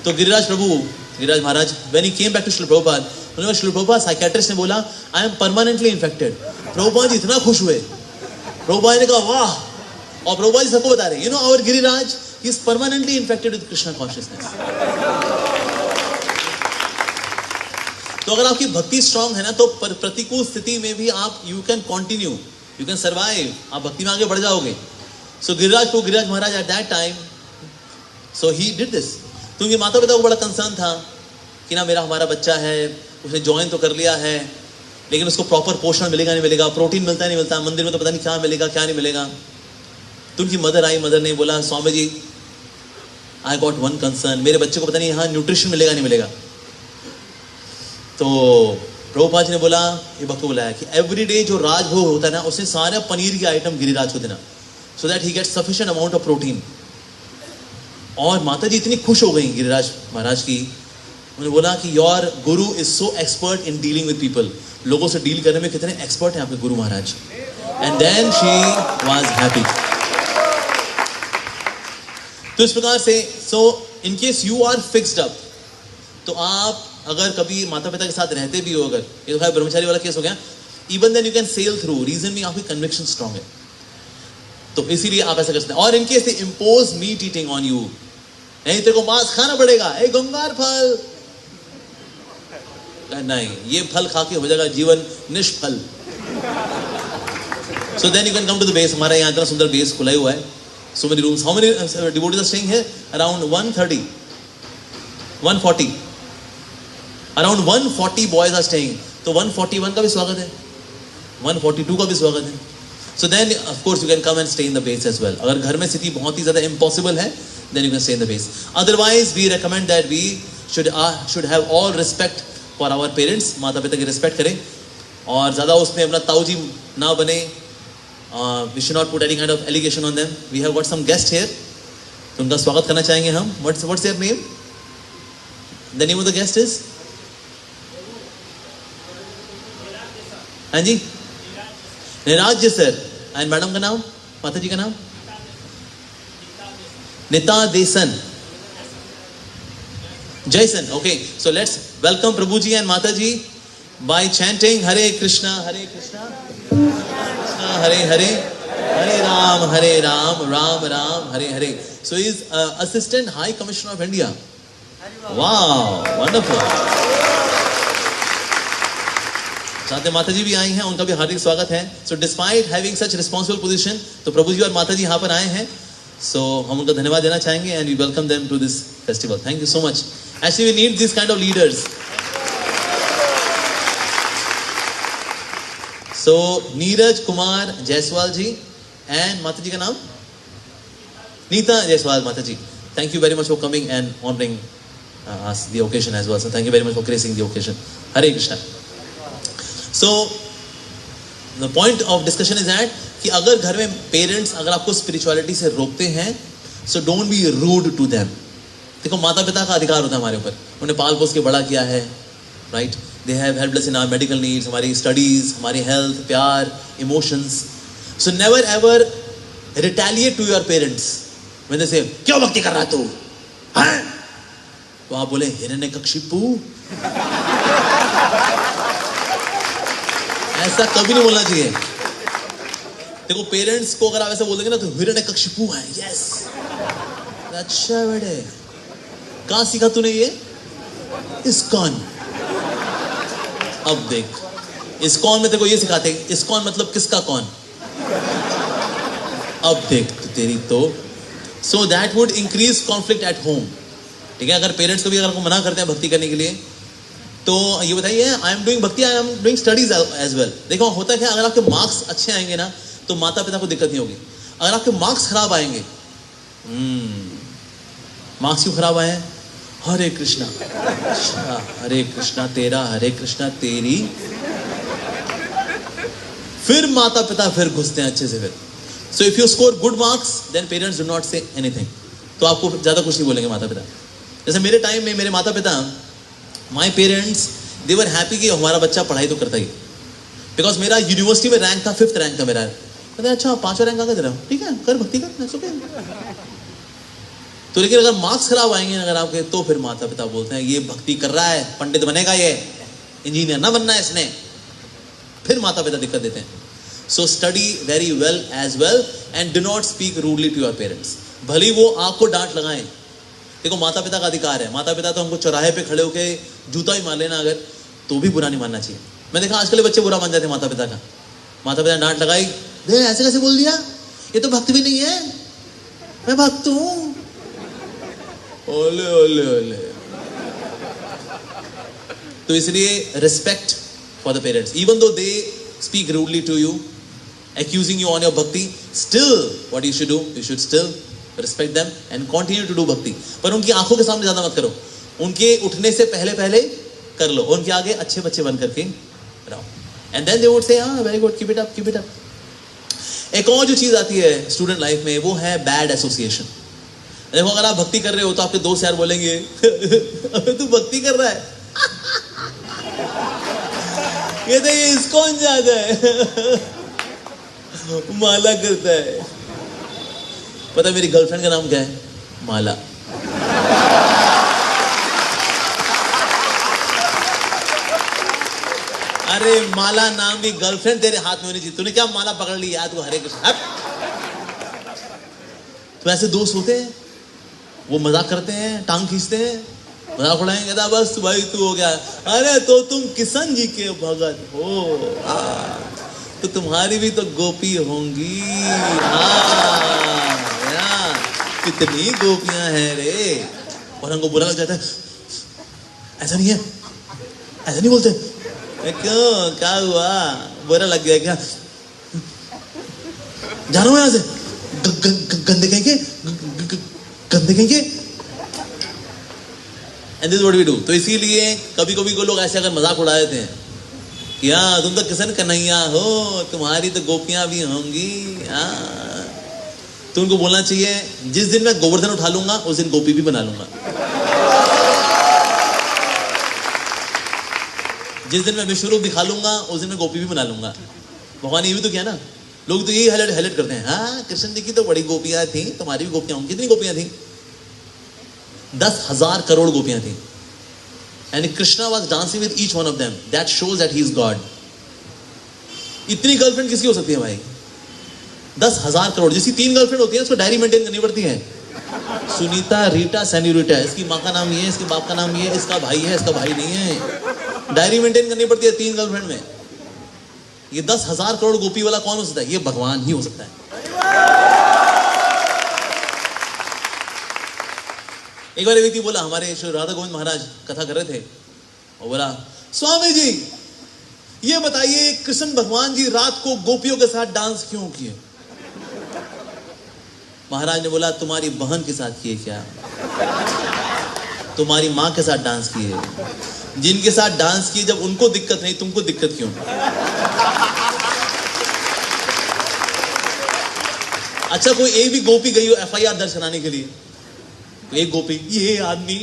तो Giriraj Maharaj when he came back to Srila Prabhupada, उन्होंने कहा श्रील प्रभुपाद, साइकियाट्रिस्ट ने बोला I am permanently infected. Prabhupada ji इतना खुश हुए, प्रभुपाद ने कहा वाह। और प्रभुपाद जी सबको बता रहे, you know our Giriraj he is permanently infected with Krishna consciousness. तो अगर आपकी भक्ति स्ट्रांग है ना, तो प्रतिकूल स्थिति में भी आप you can continue, you can survive, आप भक्ति में आगे बढ़ जाओगे। So Giriraj Maharaj at that time, so he did this. तो उनके माता पिता को बड़ा कंसर्न था कि ना हमारा बच्चा है, उसने ज्वाइन तो कर लिया है, लेकिन उसको प्रॉपर पोषण मिलेगा नहीं मिलेगा, प्रोटीन मिलता नहीं मिलता, मंदिर में तो पता नहीं क्या मिलेगा क्या नहीं मिलेगा। तो उनकी मदर ने बोला Swami ji I got one concern, मेरे बच्चे को पता नहीं यहाँ न्यूट्रिशन मिलेगा नहीं मिलेगा। तो प्रभुपाद जी ने बोला, ये भक्त को बुलाया कि एवरी डे जो राजभोग होता है ना, उससे सारे पनीर की आइटम गिरिराज को देना, so that he get sufficient amount of protein. और माता जी इतनी खुश हो गई गिरिराज महाराज की, उन्होंने बोला कि your Guru is so expert in dealing with people, लोगों से डील करने में कितने एक्सपर्ट हैं आपके गुरु महाराज। And then she was happy. तो इस प्रकार से, so in case you are fixed up, तो आप अगर कभी माता पिता के साथ रहते भी हो, अगर ये तो ब्रह्मचारी वाला केस हो गया, even then you can sail through, reason भी आपकी कन्विक्शन स्ट्रांग है, तो इसीलिए आप ऐसा कर सकते हैं। और in case they impose meat eating on you, नहीं तेरे को मांस खाना पड़ेगा, ए गंगार फल नहीं, ये फल खा के हो जाएगा जीवन निष्फल। So then you can come to the base. हमारे यहाँ इतना सुंदर बेस खुला हुआ है, so many rooms. How many devotees are staying here? Around 130, 140, around 140 boys are staying. तो 141 का भी स्वागत है, 142 का भी स्वागत है। So then of course you can come and stay in the base as well. अगर घर में स्थिति बहुत ही ज़्यादा impossible है, then you can stay in the base. Otherwise we recommend that we should have all respect for our parents. माता पिता की respect करें, और ज़्यादा उसमें अपना ताऊजी ना बने। We should not put any kind of allegation on them. We have got some guests here, तो उनका स्वागत करना चाहेंगे हम। What's their name? The name of the guest is? हाँ जी, निराज सर। एंड मैडम का नाम, माता जी का नाम? नीता देसन, जयसन। Okay, so let's welcome Prabhu ji and Mata ji by chanting Hare Krishna Hare Hare Hare Ram Ram Ram Hare Hare. So he is Assistant High Commissioner of India. Wow, wonderful. साथ में माता जी भी आई हैं, उनका भी हार्दिक स्वागत है। So despite having such responsible position, तो प्रभु जी और माता जी यहाँ पर आए हैं, so हम उनका धन्यवाद देना चाहेंगे and we welcome them to this festival. Thank you so much. Actually we need these kind of leaders. So Neeraj Kumar Jaiswal ji and Mata जी का नाम नीता जायसवाल माता जी. Thank you very much for coming and honoring us the occasion as well. So thank you very much for gracing the occasion. Hare Krishna. So the point of discussion is that कि अगर घर में parents अगर आपको spirituality से रोकते हैं, so don't be rude to them. देखो माता पिता का अधिकार होता है हमारे ऊपर, उन्हें पाल पोस के बड़ा किया है, right? They have helped us in our medical needs, हमारी स्टडीज, हमारी हेल्थ, प्यार, emotions. So never ever retaliate to your parents when they say क्यों भक्ति कर रहा तू, हैं? तो आप बोले हिरण्यकशिपु। ऐसा कभी नहीं बोलना चाहिए। देखो पेरेंट्स को अगर आप ऐसे बोल देंगे ना तो हिरण्यकशिपु है, यस, अच्छा बेटे, कहाँ सीखा तूने ये? इस्कॉन। अब देख, इस्कॉन में तेरे को ये सिखाते हैं, इस्कॉन मतलब किसका कौन। अब देख तेरी तो, so that would increase conflict at home. ठीक है, अगर पेरेंट्स को भी अगर आपको मना करते हैं भक्ति करने के लिए, तो ये बताइए, आई am doing bhakti, I am doing studies as well. देखो होता क्या, अगर आपके मार्क्स अच्छे आएंगे ना तो माता पिता को दिक्कत नहीं होगी। अगर आपके मार्क्स खराब आएंगे, मार्क्स क्यों खराब आए? हरे कृष्णा, अच्छा हरे कृष्णा तेरा, हरे कृष्णा तेरी, फिर माता पिता फिर घुसते हैं अच्छे से। फिर so if you score good marks then parents do not say anything, तो आपको ज्यादा कुछ नहीं बोलेंगे माता पिता। जैसे मेरे टाइम में मेरे माता पिता, my parents, they were happy कि हमारा बच्चा पढ़ाई तो करता ही, बिकॉज मेरा यूनिवर्सिटी में रैंक था, 5th रैंक था मेरा। कहते अच्छा 5वां रैंक आकर दे रहा हूँ, ठीक है कर भक्ति कर। तो लेकिन अगर मार्क्स खराब आएंगे अगर आपके, तो फिर माता पिता बोलते हैं ये भक्ति कर रहा है, पंडित बनेगा, ये इंजीनियर ना बनना है इसने, फिर माता पिता दिक्कत देते हैं। So study very well as well and do not speak rudely to your parents. भले वो आपको डांट लगाएं, देखो माता पिता का अधिकार है। माता पिता तो हमको चौराहे पे खड़े होके जूता ही मार लेना अगर, तो भी बुरा नहीं मानना चाहिए। मैं देखा आजकल बच्चे बुरा मान जाते माता पिता का। माता पिता डांट लगाई, दे ऐसे कैसे बोल दिया, ये तो भक्त भी नहीं है, मैं भक्त हूं, ओले ओले ओले। तो इसलिए respect for the parents, even though they speak rudely to you, accusing you on your bhakti, still what you should do, you should still respect them and continue to do bhakti. पर उनकी आंखों के सामने ज्यादा मत करो, उनके उठने से पहले पहले कर लो, उनके आगे अच्छे बच्चे बन करके रहो, and then they would say ah very good, keep it up, keep it up. एक और जो चीज आती है स्टूडेंट लाइफ में, वो है बैड एसोसिएशन। देखो अगर आप भक्ति कर रहे हो तो आपके दोस्त यार बोलेंगे अबे तू भक्ति कर रहा है, ये तो ये इस्कॉन जाता है, माला करता है। पता है मेरी गर्लफ्रेंड का नाम क्या है? माला। अरे माला नाम की गर्लफ्रेंड तेरे हाथ में होनी चाहिए, तूने क्या माला पकड़ ली यार, तू हरे कृष्ण। तो ऐसे दोस्त होते हैं, वो मजाक करते हैं, टांग खींचते हैं, मजाक उड़ाएंगे, कहता बस भाई तू हो गया, अरे तो तुम किशन जी के भगत हो, तो तुम्हारी भी तो गोपी होंगी। कितनी गोपियां हैं रे। और हमको बुरा लग जाता है, ऐसा नहीं है, ऐसा नहीं बोलते, क्यों क्या हुआ, बुरा लग गया क्या, जाना हो यहां से, गंदे कहेंगे, गंदे कहेंगे। And this what we do. तो इसीलिए कभी कभी को लोग ऐसे अगर मजाक उड़ा देते हैं, क्या तुम तो किशन कन्हैया हो, तुम्हारी तो गोपियां भी होंगी। तो उनको बोलना चाहिए जिस दिन मैं गोवर्धन उठा लूंगा उस दिन गोपी भी बना लूंगा, जिस दिन मैं विश्वरूप दिखा लूंगा उस दिन मैं गोपी भी बना लूंगा। भगवान ये भी तो क्या ना, लोग तो यही हाईलाइट करते हैं, हाँ कृष्ण जी की तो बड़ी गोपियां थी, तुम्हारी भी गोपियां होंगी। कितनी गोपियां थी? 10,000 करोड़ गोपियां थी। And Krishna was dancing with each one of them. That shows that he is God. इतनी गर्लफ्रेंड किसकी हो सकती है भाई? 10,000 करोड़। जिसकी 3 गर्लफ्रेंड होती है उसको डायरी मेंटेन करनी पड़ती है। सुनीता, रीटा, सेन्यूरिटा, इसकी माँ का नाम ये है, इसके बाप का नाम ये है, इसका भाई है, इसका भाई नहीं है। डायरी मेंटेन करनी पड़ती है 3 गर्लफ्रेंड में। ये 10,000 करोड़ गोपी वाला कौन हो सकता है? ये भगवान ही हो सकता है। एक बार व्यक्ति बोला, हमारे श्री राधा गोविंद महाराज कथा कर रहे थे, और बोला स्वामी जी ये बताइए कृष्ण भगवान जी रात को गोपियों के साथ डांस क्यों किए? महाराज ने बोला तुम्हारी बहन के साथ किए क्या, तुम्हारी माँ के साथ डांस किए, जिनके साथ डांस किए जब उनको दिक्कत नहीं, तुमको दिक्कत क्यों? अच्छा कोई एक भी गोपी गई हो FIR दर्ज कराने के लिए, एक गोपी, ये आदमी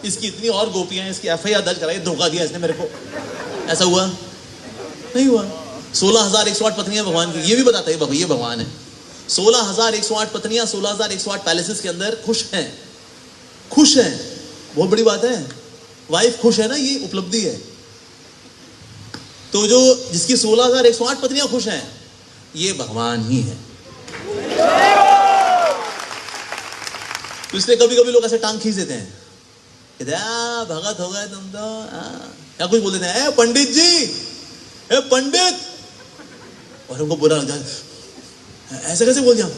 इसकी इतनी और गोपियां हैं, इसकी FIR दर्ज कराई, धोखा दिया इसने मेरे को, ऐसा हुआ? नहीं हुआ। 16,108 पत्नियां भगवान की, ये भी बताता है ये भगवान है। 16,108 पत्नियां 16,108 पैलेसेस के अंदर खुश हैं, खुश हैं, बहुत बड़ी बात है। वाइफ खुश है ना, ये उपलब्धि है। तो जो जिसकी 16,108 पत्नियां खुश हैं, ये भगवान ही है। तो इसलिए कभी कभी लोग ऐसे टांग खींच देते हैं, भगत हो गए तुम तो, या कुछ बोल देते हैं, पंडित जी, ए पंडित, और हमको बुरा लग जाए, ऐसे कैसे बोल दिया,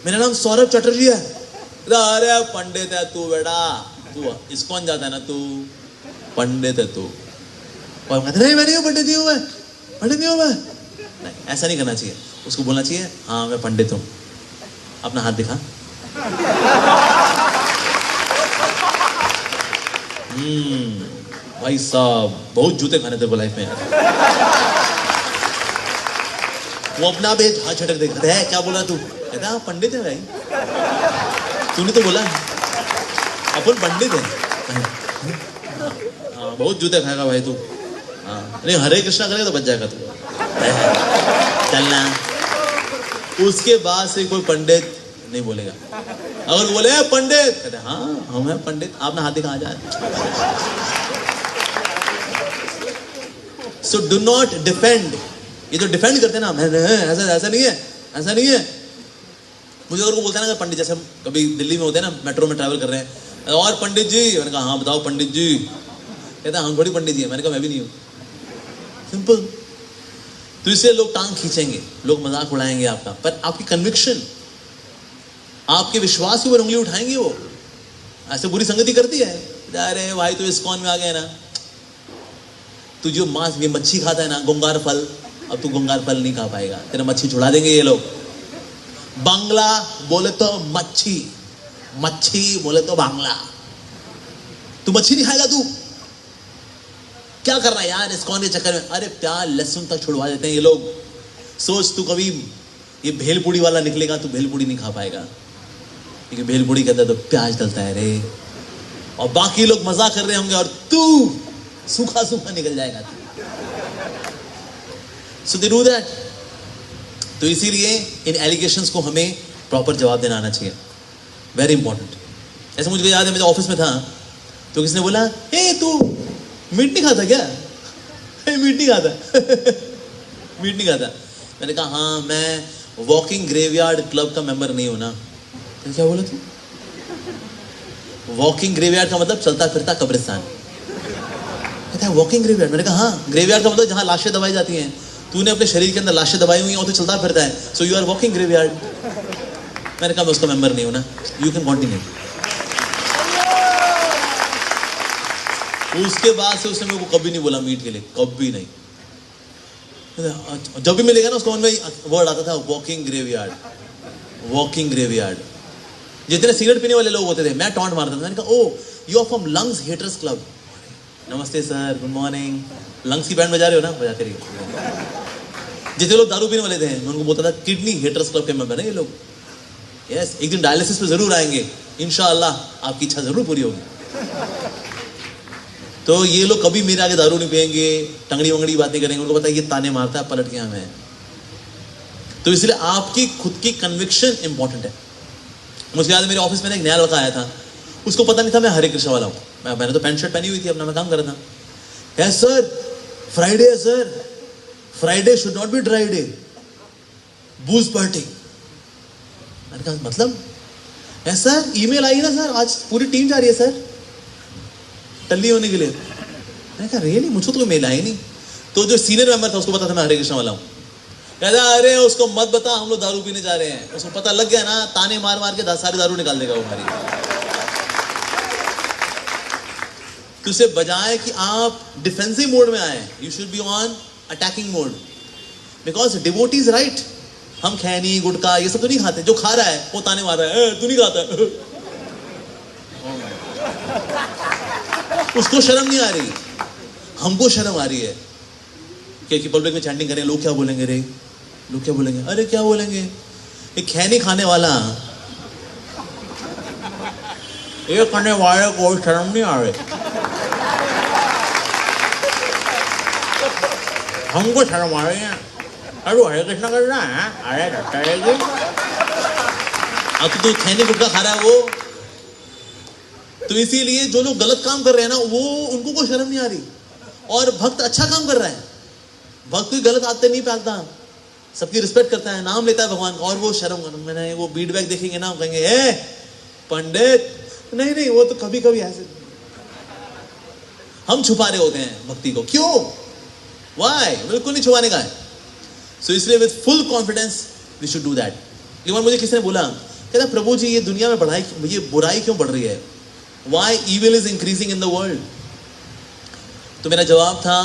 मेरा नाम सौरभ चटर्जी है। अरे पंडित है तू बेटा, तू इस्कॉन जाता है ना, तू पंडित है तू। और कहते नहीं मैं नहीं हूँ, पंडित नहीं हूँ मैं, पंडित नहीं हूँ मैं। नहीं, ऐसा नहीं करना चाहिए। उसको बोलना चाहिए, हाँ मैं पंडित हूँ, अपना हाथ दिखा। भाई साहब बहुत जूते खाने थे लाइफ में। वो अपना भी हाथ झटक देखता है, क्या बोला तू? कहता है पंडित है भाई, तूने तो बोला अपन पंडित है। हाँ बहुत जूते खाएगा भाई तू। हाँ नहीं, हरे कृष्णा करेगा तो बच जाएगा तू, चलना। उसके बाद से कोई पंडित नहीं बोलेगा। अगर बोले पंडित, कहते हाँ हम हैं पंडित, आपने हाथ दिखा जाए। So do not defend. ये जो डिफेंड करते हैं ना, मैं ऐसा नहीं है, ऐसा नहीं है। मुझे अगर को बोलता है ना, पंडित, जैसे हम कभी दिल्ली में होते हैं ना, मेट्रो में ट्रैवल कर रहे हैं, और पंडित जी, मैंने कहा हाँ बताओ पंडित जी। कहता हम थोड़ी पंडित जी है। मैंने कहा मैं भी नहीं हूँ, सिंपल। तो इसलिए लोग टांग खींचेंगे, लोग मजाक उड़ाएंगे आपका, पर आपकी कन्विक्शन, आपके विश्वास के ऊपर उंगली उठाएंगे। वो ऐसे बुरी संगति करती है, अरे भाई तो इस्कॉन में आ गया ना, तू जो मांस ये मच्छी खाता है ना, गुंगार फल, अब तू गुंगार फल नहीं खा पाएगा, तेरा मच्छी छुड़ा देंगे ये लोग। बांग्ला बोले तो मच्छी, मच्छी बोले तो बांग्ला, तू मच्छी नहीं खाएगा। तू क्या कर रहा है यार इस्कॉन के चक्कर में? अरे प्याज लहसुन तक छुड़वा देते हैं ये लोग। सोच तू कभी ये भेलपूड़ी वाला निकलेगा, तू भेलपूड़ी नहीं खा पाएगा, क्योंकि भेलपूड़ी कहता है तो प्याज डलता है रे, और बाकी लोग मजाक कर रहे होंगे और तू सूखा सूखा निकल जाएगा। सो दे डू दैट। तो इसीलिए इन एलिगेशंस को हमें प्रॉपर जवाब देना आना चाहिए, वेरी इंपॉर्टेंट। ऐसे मुझे याद है, मैं ऑफिस में था तो किसी ने बोला, हे तू मीट नहीं खाता क्या? मीट नहीं खाता मीट नहीं खाता। मैंने कहा हाँ मैं वॉकिंग ग्रेवयार्ड क्लब का मेंबर नहीं हूं ना। तो क्या बोला तू? वॉकिंग ग्रेवयार्ड का मतलब चलता फिरता कब्रिस्तान। कहता है वॉकिंग ग्रेवयार्ड। मैंने कहा हाँ, ग्रेवयार्ड का मतलब जहां लाशें दबाई जाती हैं। तूने अपने शरीर के अंदर लाशें दबाई हुई हैं और तो चलता फिरता है, so you are walking graveyard. मैंने कहा मैं उसका मेंबर नहीं हूं ना, यू कैन कॉन्टिन्यू। उसके बाद से उसने मेरे को कभी नहीं बोला मीट के लिए, कभी नहीं। जब भी मिलेगा ना उसको मन में वर्ड आता था, वॉकिंग ग्रेवयार्ड, वॉकिंग ग्रेवयार्ड। जितने सिगरेट पीने वाले लोग होते थे, मैं टॉन्ट मारता था। मैंने कहा oh you are from lungs haters club. नमस्ते सर, गुड मॉर्निंग। लंग्स की बैंड बजा रहे हो ना, बजाते रहिए। जितने लोग दारू पीने वाले थे मैं उनको बोलता था किडनी हेटर्स क्लब के मेंबर है ये लोग। यस, एक दिन डायलिसिस पे जरूर आएंगे, इंशाअल्लाह आपकी इच्छा जरूर पूरी होगी। तो ये लोग कभी मेरे आगे दारू नहीं पिएंगे, टंगड़ी वंगड़ी बातें करेंगे, उनको पता है ये ताने मारता है, पलट के हमें। तो इसलिए आपकी खुद की कन्विक्शन इंपॉर्टेंट है। मुझे याद है मेरे ऑफिस में एक नया लड़का आया था, उसको पता नहीं था मैं हरे कृष्ण वाला हूँ। मैंने तो पैंट शर्ट पहनी हुई थी, अपना मैं काम कर रहा था। सर फ्राइडे है sir, Friday should not be dry day, बूज party. मैंने कहा मतलब? सर ईमेल आई ना सर, आज पूरी टीम जा रही है सर टल्ली होने के लिए। मैंने कहा रियली? मुझको तो मेल आई नहीं। तो जो सीनियर मेंबर था उसको पता था मैं हरे कृष्ण वाला हूँ। कहता अरे उसको मत बता, हम लोग दारू पीने जा रहे हैं। उसको पता लग गया ना, ताने मार मार के सारी दारू निकाल देगा वो हमारी। तो उसे बजाय कि आप डिफेंसिव मोड में आए, you should be on attacking mode, because devotee is right. हम खैनी गुटखा ये सब तो नहीं खाते, जो खा रहा है वो ताने मार रहा है, तू नहीं खाता। उसको शर्म नहीं आ रही, हमको शर्म आ रही है कि पब्लिक में चैंटिंग करें, लोग क्या बोलेंगे रे, लोग क्या बोलेंगे, अरे क्या बोलेंगे, ये खैनी खाने वाला, ये खाने वाले को शर्म नहीं आ रही, हमको शर्म आ रही है। अरे हरे कृष्ण कर रहा है, अरे अब तो खैनी गुटखा खा रहा है वो। तो इसीलिए जो लोग गलत काम कर रहे हैं ना, वो उनको कोई शर्म नहीं आ रही, और भक्त अच्छा काम कर रहा है। भक्त कोई गलत आदतें नहीं पालता, सबकी रिस्पेक्ट करता है, नाम लेता है भगवान का, और वो शर्म, मैंने वो फीडबैक देखेंगे ना, कहेंगे ए पंडित, नहीं वो तो कभी कभी ऐसे हम छुपा रहे होते हैं भक्ति को। क्यों? वाई? बिल्कुल नहीं छुपाने का है। सो इसलिए with full confidence we should do that. एक बार मुझे किसी ने बोला, कहता प्रभु जी ये दुनिया में ये बुराई क्यों बढ़ रही है? Why evil is increasing in the world? तो मेरा जवाब था,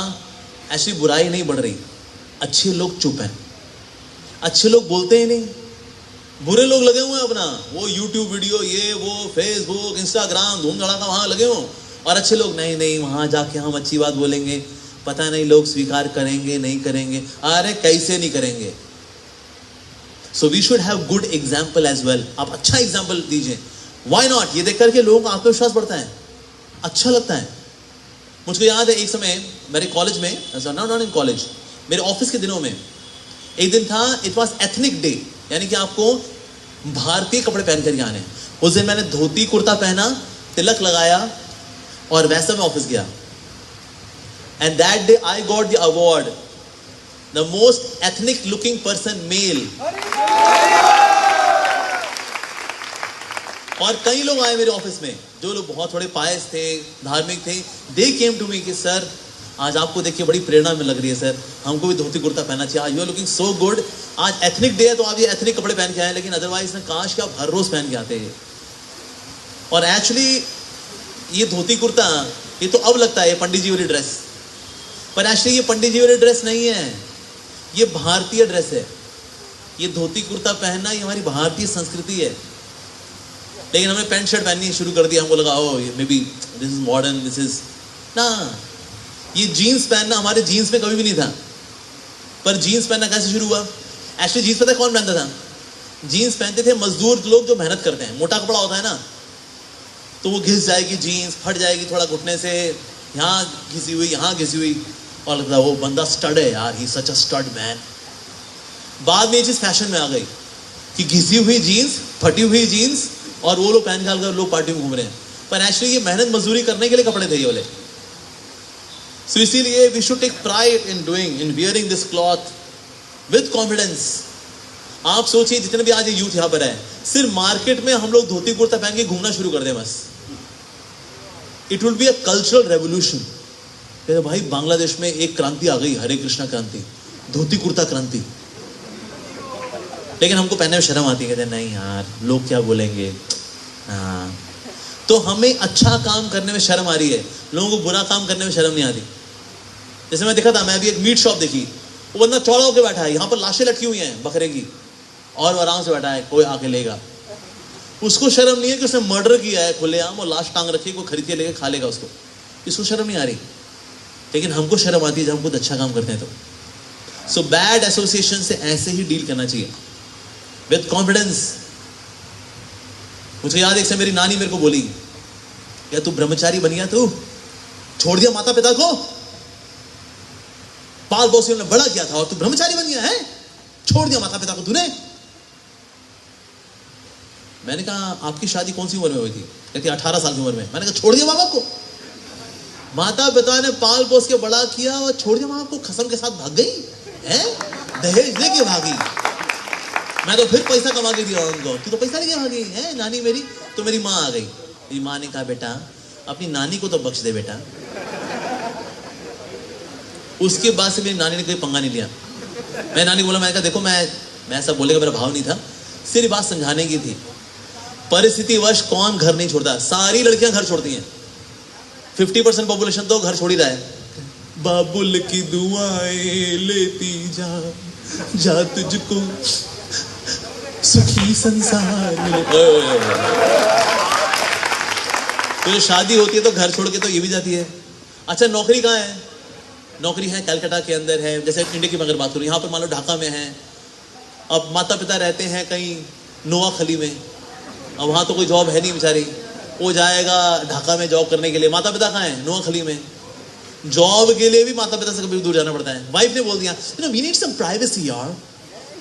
ऐसी बुराई नहीं बढ़ रही, अच्छे लोग चुप हैं, अच्छे लोग बोलते ही नहीं, बुरे लोग लगे हुए हैं अपना, वो यूट्यूब वीडियो, ये वो फेसबुक इंस्टाग्राम धूम धड़ाका वहां लगे हुए, और अच्छे लोग नहीं वहां जाके हम अच्छी बात बोलेंगे, पता नहीं लोग स्वीकार करेंगे नहीं करेंगे। अरे कैसे नहीं करेंगे? So we should have good example as well. आप अच्छा एग्जाम्पल दीजिए। Why not? ये देख करके लोगों का आत्मविश्वास बढ़ता है, अच्छा लगता है। मुझको याद है एक समय मेरे कॉलेज में, नॉट इन कॉलेज, मेरे ऑफिस के दिनों में एक दिन था, इट वॉज एथनिक डे, यानी कि आपको भारतीय कपड़े पहन कर आने। उस दिन मैंने धोती कुर्ता पहना, तिलक लगाया, और वैसा मैं ऑफिस गया। And that day I got the award, the most ethnic looking person male. और कई लोग आए मेरे ऑफिस में, जो लोग बहुत थोड़े पायस थे, धार्मिक थे। दे केम टू मी कि सर आज आपको देखिए बड़ी प्रेरणा में लग रही है सर, हमको भी धोती कुर्ता पहनना चाहिए, you are looking so good. आज एथनिक डे है तो आप ये एथनिक कपड़े पहन के आए, लेकिन अदरवाइज ना काश कि आप हर रोज पहन के आते हैं। और एक्चुअली ये धोती कुर्ता, ये तो अब लगता है ये पंडित जी वाली ड्रेस, पर एक्चुअली ये पंडित जी वाली ड्रेस नहीं है, ये भारतीय ड्रेस है। ये धोती कुर्ता पहनना ये हमारी भारतीय संस्कृति है। लेकिन हमने पैंट शर्ट पहननी शुरू कर दिया, हमको लगा oh maybe this is modern, this is ना। ये जीन्स पहनना हमारे जीन्स में कभी भी नहीं था, पर जीन्स पहनना कैसे शुरू हुआ? एक्चुअली जीन्स पता है कौन पहनता था? जीन्स पहनते थे मजदूर लोग जो मेहनत करते हैं। मोटा कपड़ा होता है ना, तो वो घिस जाएगी जीन्स, फट जाएगी थोड़ा घुटने से, यहाँ घिसी हुई यहाँ घिसी हुई, और लगता है वो बंदा स्टड है यार, ही सच अ स्टड मैन। बाद में ये चीज फैशन में आ गई कि घिसी हुई जीन्स, फटी हुई जीन्स, और वो लोग पहन के लोग पार्टी में घूम रहे हैं, पर एक्चुअली ये मेहनत मजदूरी करने के लिए कपड़े थे ये वाले। सो इसीलिए we should take pride in doing, in wearing this cloth with confidence. आप सोचिए जितने भी आज ये यूथ यहाँ पर है, सिर्फ मार्केट में हम लोग धोती कुर्ता पहन के घूमना शुरू कर दें बस, it will be a cultural revolution. भाई बांग्लादेश में एक क्रांति आ गई, हरे कृष्णा क्रांति, धोती कुर्ता क्रांति। लेकिन हमको पहनने में शर्म आती है, कहते हैं नहीं यार लोग क्या बोलेंगे। हाँ, तो हमें अच्छा काम करने में शर्म आ रही है, लोगों को बुरा काम करने में शर्म नहीं आती। जैसे मैं देखा था, मैं अभी एक मीट शॉप देखी, वो बंदा चौड़ा होकर बैठा है, यहाँ पर लाशें लटकी हुई हैं बकरे की, और वो आराम से बैठा है, कोई आके लेगा। उसको शर्म नहीं है कि उसने मर्डर किया है खुलेआम, और लाश टांग रखी है, कोई खरीद के लेके खा लेगा उसको, इसको शर्म नहीं आ रही। लेकिन हमको शर्म आती है जब हम खुद अच्छा काम करते हैं। तो सो बैड एसोसिएशन से ऐसे ही डील करना चाहिए विद कॉन्फिडेंस। मुझे याद है एक से मेरी नानी मेरे को बोली, या तू ब्रह्मचारी बन गया, तू छोड़ दिया माता पिता को, पाल पोसियों ने बड़ा किया था, और तू ब्रह्मचारी बन गया है, छोड़ दिया माता पिता को तूने। मैंने कहा आपकी शादी कौन सी उम्र में हुई थी? कहती 18 साल की उम्र में। मैंने कहा छोड़ दिया माँ बाप को? माता पिता ने पाल पोस के बड़ा किया और छोड़ दिया माँ बाप को, कसम के साथ भाग गई है, दहेज लेके भागी। मैं तो फिर पैसा कमा के दिया उनको, तू तो पैसा लेके भागी है नानी मेरी। तो मेरी माँ आ गई, मेरी माँ ने कहा बेटा अपनी नानी को तो बख्श दे बेटा। उसके बाद से मेरी नानी ने कोई पंगा नहीं लिया। मैं नानी बोला, मैंने कहा देखो मैं ऐसा बोलेगा मेरा भाव नहीं था, सिर्फ बात समझाने की थी। परिस्थितिवश कौन घर नहीं छोड़ता? सारी लड़कियां घर छोड़ती हैं, 50% पॉपुलेशन तो घर छोड़ ही रहा है। बाबुल की दुआएं लेती जा तुझको सुखी संसार मिले। तो शादी होती है तो घर छोड़ के तो ये भी जाती है। अच्छा नौकरी कहाँ है? नौकरी है कलकत्ता के अंदर है, जैसे इंडिया की अगर बात करूँ, यहाँ पर मान लो ढाका में है। अब माता पिता रहते हैं कहीं नोआखली में, अब वहाँ तो कोई जॉब है नहीं बेचारी, वो जाएगा ढाका में जॉब करने के लिए। माता पिता कहाँ है? नोआखली में। जॉब के लिए भी माता पिता से कभी दूर जाना पड़ता है। वाइफ ने बोल दिया वी नीड सम प्राइवेसी यार,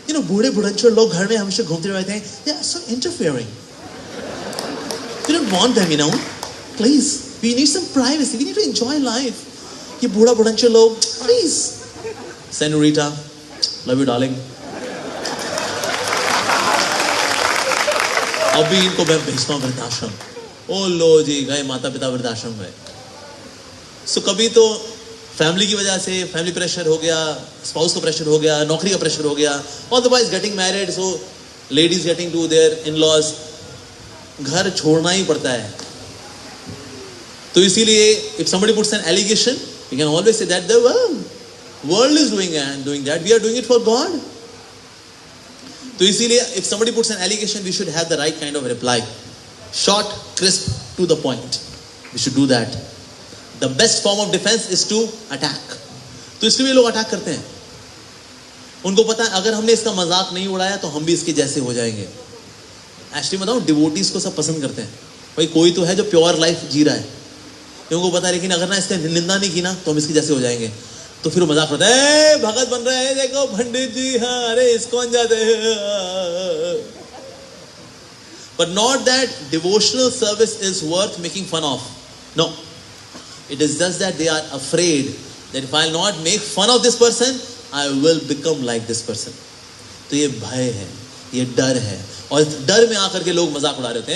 You know, बूढ़े बुढ़ाचोर लोग घर में हमेशा घूमते रहते हैं. They are so interfering. We don't want them, you know. Please, we need some privacy. We need to enjoy life. ये बूढ़ा बुढ़ाचोर लोग, please. Senorita, love you, darling. अभी इनको मैं भेजता हूँ वृद्धाश्रम. ओ लो जी, गए माता पिता वृद्धाश्रम में. सो कभी तो फैमिली की वजह से फैमिली प्रेशर हो गया, स्पाउस का प्रेशर हो गया, नौकरी का प्रेशर हो गया, otherwise getting married, so ladies getting to there in laws, घर छोड़ना ही पड़ता है. तो इसीलिए if somebody puts an allegation, you can always say that the world is doing that, we are doing it for God. तो इसीलिए if somebody puts an allegation, we should have the right kind of reply, short, crisp, to the point. We should do that. The best form of defense is to attack. तो इसलिए लोग attack करते हैं. उनको पता है अगर हमने इसका मजाक नहीं उड़ाया तो हम भी इसके जैसे हो जाएंगे. एक्चुअली बताऊं, डिवोटीज को सब पसंद करते हैं. भाई कोई तो है जो प्योर लाइफ जी रहा है, उनको पता है, लेकिन अगर ना इसका निंदा नहीं की ना तो हम इसके जैसे हो जाएंगे. तो फिर वो मजाक करते हैं, भगत बन रहे हैं, देखो पंडित जी, हाँ अरे इस्कॉन जाते हैं. But not that devotional service is worth making fun of. No. It is just that they are afraid that if I'll not make fun of this person, I will become like this person. तो ये भय है, ये डर है, और इस डर में आकर के लोग मजाक उड़ा रहे होते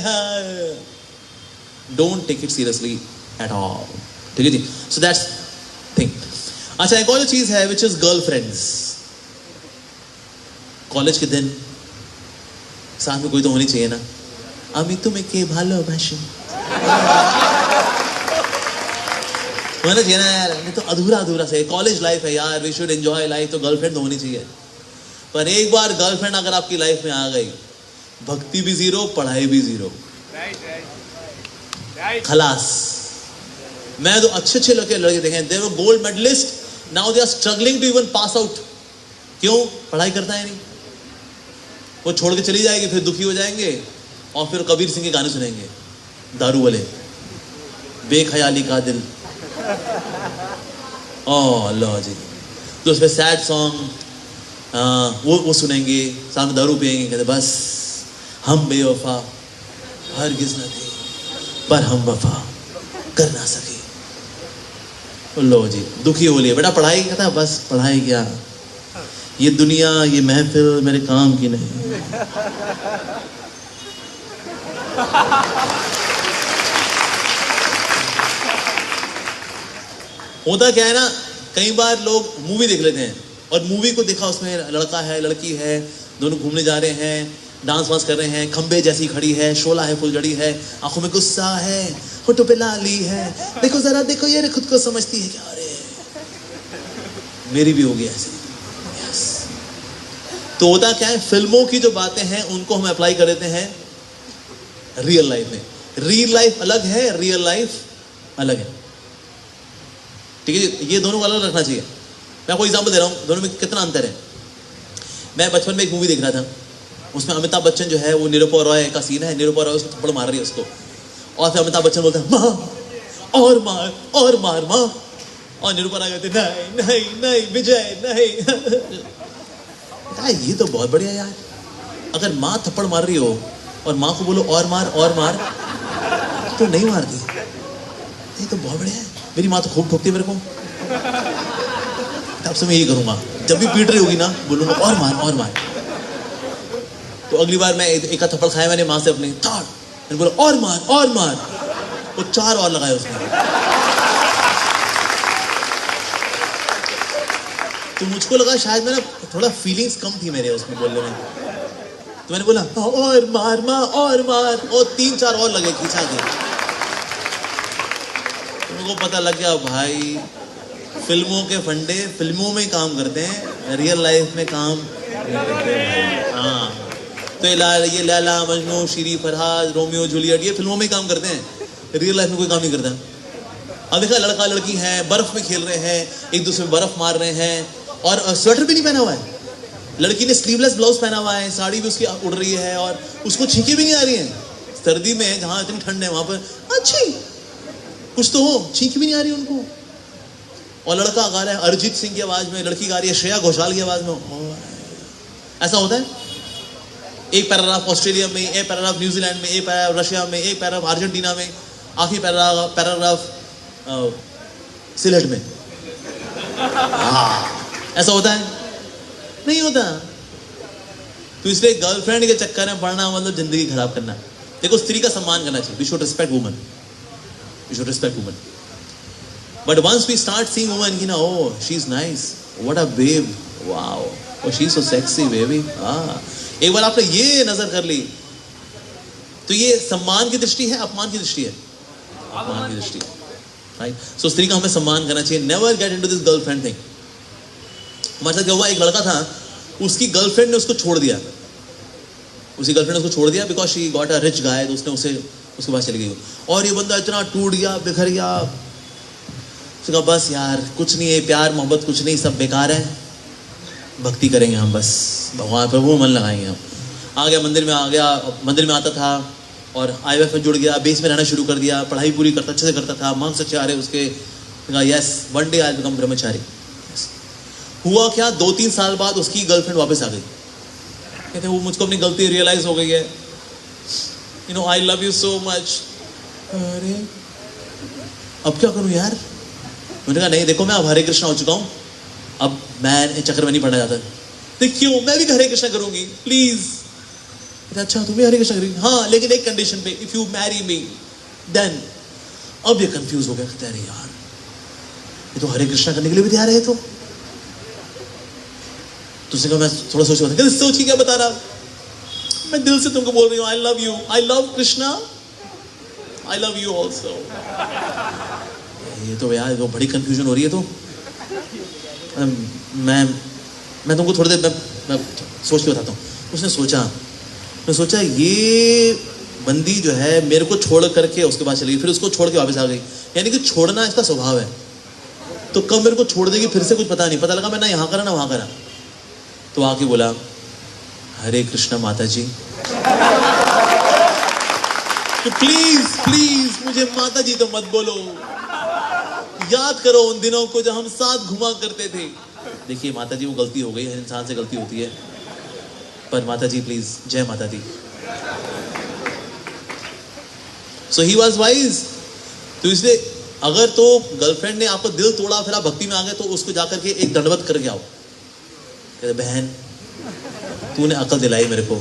हैं. Don't take it seriously at all. ठीक है जी. So that's thing. अच्छा, एक और चीज है which is girlfriends. कॉलेज के दिन साथ में कोई तो होनी चाहिए ना. अमी तुम्हें के भालोबाशी होना चाहिए ना यार, नहीं तो अधूरा अधूरा से. कॉलेज लाइफ है यार, वी शुड एंजॉय लाइफ, तो गर्लफ्रेंड तो होनी चाहिए. पर एक बार गर्लफ्रेंड अगर आपकी लाइफ में आ गई, भक्ति भी जीरो, पढ़ाई भी जीरो, खलास. मैं तो अच्छे अच्छे लड़के देखे, they were gold medallist, now they are struggling to even pass out. क्यों? पढ़ाई करता है नहीं. वो छोड़ के चली जाएगी, फिर दुखी हो जाएंगे, और फिर कबीर सिंह के गाने सुनेंगे, दारू वाले, बेख्याली का दिल. ओह लो जी. तो उसमें सैड सॉन्ग वो सुनेंगे, सामने दारू पिएंगे, कहते बस हम बेवफा हरगिज़ न थे, पर हम वफा कर ना सके. लो जी, दुखी हो लिया. बेटा पढ़ाई, कहता बस पढ़ाई क्या, ये दुनिया, ये महफिल मेरे काम की नहीं. होता क्या है ना, कई बार लोग मूवी देख लेते हैं, और मूवी को देखा, उसमें लड़का है लड़की है, दोनों घूमने जा रहे हैं, डांस वांस कर रहे हैं, खंबे जैसी खड़ी है, शोला है, फुलझड़ी है, आंखों में गुस्सा है, होठों पे लाली है, देखो जरा देखो, ये खुद को समझती है क्या, अरे मेरी भी होगी ऐसे. यस. तो होता क्या है, फिल्मों की जो बातें हैं उनको हम अप्लाई कर देते हैं रियल लाइफ में. रियल लाइफ अलग है, रियल लाइफ अलग है. ठीक है, ये दोनों को अलग रखना चाहिए. मैं आपको एग्जांपल दे रहा हूँ, दोनों में कितना अंतर है. मैं बचपन में एक मूवी देख रहा था, उसमें अमिताभ बच्चन जो है, वो निरुपा रॉय का सीन है, निरुपा रॉय उसको थप्पड़ मार रही है उसको, और फिर अमिताभ बच्चन बोलता है माँ और मार और मार माँ, और निरुपा रॉय कहते नहीं नहीं नहीं विजय नहीं. ये तो बहुत बढ़िया यार, अगर माँ थप्पड़ मार रही हो और माँ को बोलो और मार तो नहीं मारती. ये तो बहुत बढ़िया है. मेरी माँ तो खूब ठोकती है मेरे को, तब से मैं यही करूंगा, जब भी पीट रही होगी ना बोलूंगा और मार. तो अगली बार मैं एक थप्पड़ खाया मैंने माँ से अपने, मैंने बोला और मार, वो 4 और लगाए उसने. तो मुझको लगा शायद मेरा थोड़ा फीलिंग्स कम थी मेरे उसमें बोलने में, तो मैंने बोला और मार माँ और 3-4 और लगे खींचा के. उनको पता लग गया भाई फिल्मों के फंडे फिल्मों में ही काम करते हैं, रियल लाइफ में काम. हाँ, तो ये लैला मजनू, शीरी फरहाद, रोमियो जूलियट, ये फिल्मों में ही काम करते हैं, रियल लाइफ में कोई काम नहीं करता. अब देखा लड़का लड़की है, बर्फ में खेल रहे हैं, एक दूसरे में बर्फ मार रहे हैं, और स्वेटर भी नहीं पहना हुआ है. लड़की ने स्लीवलेस ब्लाउज पहना हुआ है, साड़ी भी उसकी उड़ रही है, और उसको छींके भी नहीं आ रही है. सर्दी में जहाँ इतनी ठंड है वहां पर अच्छी कुछ तो हो, छींक भी नहीं आ रही उनको. और लड़का गा रहा है अरिजीत सिंह की आवाज में, लड़की गा रही है श्रेया घोषाल की आवाज में. ऐसा होता है? एक पैराग्राफ ऑस्ट्रेलिया में, एक पैराग्राफ न्यूजीलैंड में, एक पैराग्राफ रशिया में, एक पैराग्राफ अर्जेंटीना में, आखिरी पैराग्राफ सिलेट में। हाँ, ऐसा होता है? नहीं होता। तो इसलिए गर्लफ्रेंड के चक्कर में पढ़ना मतलब जिंदगी खराब करना। देखो, स्त्री का सम्मान करना चाहिए। We should respect woman, we should respect woman. But once we start seeing woman, you know, oh, she's nice, what a babe, wow, oh, she's so sexy baby, एक बार आपने ये नजर कर ली तो ये सम्मान की दृष्टि है, अपमान की दृष्टि है? अपमान की दृष्टि है, राइट? सो स्त्री का हमें सम्मान करना चाहिए। Never get into this girlfriend thing. हमारे साथ क्या हुआ, एक लड़का था, उसकी गर्लफ्रेंड ने उसको छोड़ दिया। उसकी गर्लफ्रेंड ने उसको छोड़ दिया because she got a rich गाय, तो उसने उसके पास चली गई। और ये बंदा इतना टूट गया, बिखर गया। उसने कहा बस यार कुछ नहीं है, प्यार मोहब्बत कुछ नहीं, सब बेकार है, भक्ति करेंगे हम, बस भगवान पर वो मन लगाएंगे हम। आ गया मंदिर में, आ गया, मंदिर में आता था और IVF में जुड़ गया, बेस में रहना शुरू कर दिया, पढ़ाई पूरी करता, अच्छे से करता था, मार्क्स अच्छे आ रहे उसके। कहा yes, one day I become ब्रह्मचारी। हुआ क्या, 2-3 साल बाद उसकी गर्लफ्रेंड वापस आ गई। कहते वो मुझको अपनी गलती रियलाइज हो गई है, you know I love you so much. अरे अब क्या करूं यार? मैंने कहा नहीं देखो, मैं अब हरे कृष्णा हो चुका हूं, अब मैं चक्कर में नहीं पड़ना चाहता। देखियो मैं भी हरे कृष्णा करूंगी प्लीज। अच्छा तुम भी हरे कृष्णा करेंगी? हाँ, लेकिन एक कंडीशन पे, if you marry me then. अब ये कंफ्यूज हो गया, कहते अरे यार ये तो हरे कृष्णा करने के लिए भी तैयार है। तो उसने कहा मैं थोड़ा सोच रहा था। सोच के क्या बता रहा, मैं दिल से तुमको बोल रही हूँ I love you, I love Krishna, I love you also. ये तो यार तो बड़ी कंफ्यूजन हो रही है। तो मैं तुमको थोड़ी देर मैं सोच के बताता हूँ। उसने सोचा ये बंदी जो है मेरे को छोड़ करके उसके पास चली गई, फिर उसको छोड़ के वापस आ गई। यानी कि छोड़ना इसका स्वभाव है। तो कब मेरे को छोड़ देगी फिर से कुछ पता नहीं। पता लगा मैं ना यहाँ करा ना वहाँ करा। तो आके बोला हरे कृष्णा माता जी, तो प्लीज मुझे माता जी तो मत बोलो। याद करो उन दिनों को जब हम साथ घुमा करते थे। देखिए माता जी वो गलती हो गई है, इंसान से गलती होती है, पर माता जी प्लीज, जय माता दी। सो ही वॉज वाइज। तो इसलिए अगर तो गर्लफ्रेंड ने आपको दिल तोड़ा फिर आप भक्ति में आ गए तो उसको जाकर के एक दंडवत करके आओ। कहते बहन तूने अकल दिलाई मेरे को,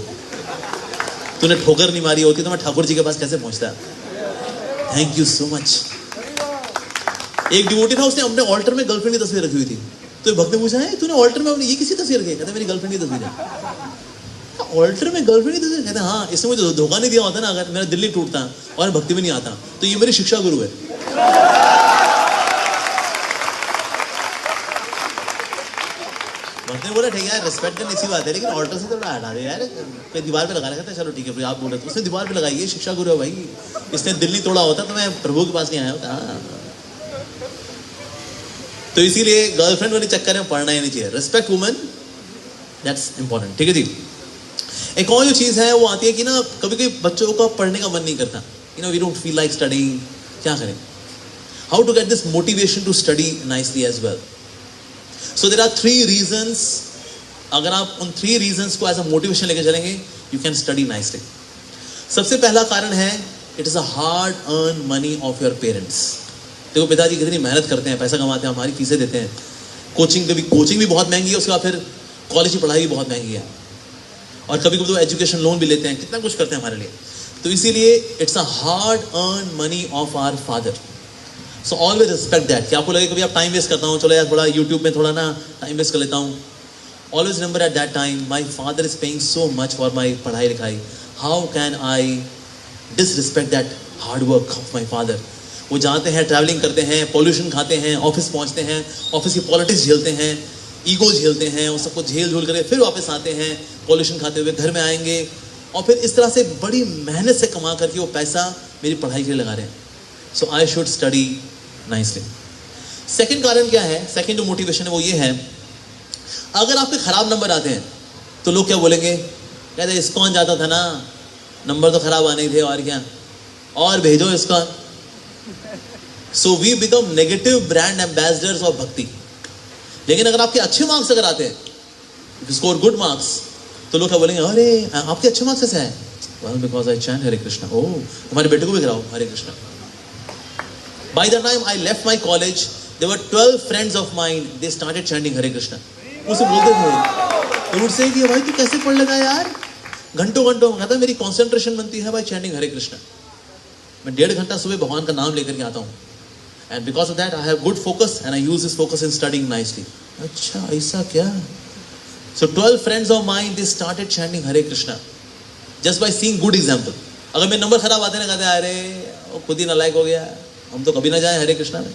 तूने ठोकर नहीं मारी होती तो मैं ठाकुर जी के पास कैसे पहुंचता। Thank you so much. एक डिवोटी था, उसने अपने ऑल्टर में गर्लफ्रेंड की तस्वीर रखी हुई थी। तो भक्त ने पूछा है तूने ऑल्टर में ये किसी तस्वीर रखी है? कहते मेरी गर्लफ्रेंड की तस्वीर है। ऑल्टर में गर्लफ्रेंड की तस्वीर? कहते हाँ, इसने मुझे धोखा नहीं दिया होता ना, अगर मेरा दिल नहीं टूटता और भक्ति में नहीं आता तो ये मेरी शिक्षा गुरु है। भक्त ने बोला ठीक है रिस्पेक्ट करने इसी बात है, लेकिन ऑल्टर से थोड़ा हटा दे यार, कोई दीवार पे लगा रखा था। चलो ठीक है आप बोल रहे, उसने दीवार पे लगाई है, शिक्षा गुरु है भाई। इसने दिल नहीं तोड़ा होता तो मैं प्रभु के पास नहीं आया होता। तो इसीलिए गर्लफ्रेंड वाले चक्कर में पढ़ना ही नहीं चाहिए। Respect women, that's important. ठीक है जी। एक और जो चीज है वो आती है कि ना कभी कभी बच्चों का पढ़ने का मन नहीं करता, you know we don't feel like studying. क्या करें? How to get this motivation to study nicely as well? So there are 3 reasons. अगर आप उन 3 रीजंस को एज अ मोटिवेशन लेके चलेंगे यू कैन स्टडी नाइसली। सबसे पहला कारण है it is a hard earn money of your parents. देखो पिताजी कितनी मेहनत करते हैं, पैसा कमाते हैं, हमारी फीसें देते हैं। कोचिंग भी बहुत महंगी है, उसके बाद फिर कॉलेज की पढ़ाई भी बहुत महंगी है, और कभी कभी तो एजुकेशन लोन भी लेते हैं, कितना कुछ करते हैं हमारे लिए। तो इसीलिए it's a hard earn money of our father. So always respect that. कि आपको लगे कभी आप टाइम वेस्ट करता हूँ, चलो यार थोड़ा यूट्यूब में थोड़ा ना टाइम वेस्ट कर लेता हूँ, always remember at that time my father is paying so much for my पढ़ाई लिखाई। How can I disrespect that hard work of my father? वो जाते हैं, ट्रैवलिंग करते हैं, पॉल्यूशन खाते हैं, ऑफिस पहुंचते हैं, ऑफिस की पॉलिटिक्स झेलते हैं, ईगो झेलते हैं, उस सबको झेल करके फिर वापस आते हैं, पॉल्यूशन खाते हुए घर में आएंगे, और फिर इस तरह से बड़ी मेहनत से कमा करके वो पैसा मेरी पढ़ाई के लिए लगा रहे हैं। So I should study nicely. Second कारण क्या है, सेकेंड जो मोटिवेशन है वो ये है, अगर आपके खराब नंबर आते हैं तो लोग क्या बोलेंगे? कहते इस्कॉन जाता था ना, नंबर तो खराब आने थे, और क्या, और भेजो ISKCON. So we become negative brand ambassadors of भक्ति। लेकिन अगर आपके अच्छे मार्क्स अगर आते हैं, if you score good marks, तो लोग क्या बोलेंगे, अरे आपके अच्छे मार्क्स कैसे हैं? Well, because I chant Hare Krishna. Oh, हमारे बेटे को भी कराओ Hare Krishna. By the time I left my college, there were 12 friends of mine. They started chanting Hare Krishna. मुझसे बोलते थे, तो मुझसे कि भाई तू कैसे पढ़ लेगा यार? घंटों घंटों कहता मेरी कंसंट्रेशन बनती है by chanting Hare Krishna. मैं 1.5 घंटा सुबह भगवान का नाम लेकर के आता हूँ. And because of that, I have good focus and I use this focus in studying nicely. अच्छा ऐसा क्या? So 12 friends of mine, they started chanting Hare Krishna. Just by seeing good example. अगर मेरे नंबर खराब आते ना, कहते अरे वो खुद ही नालायक हो गया, हम तो कभी ना जाए हरे कृष्णा में.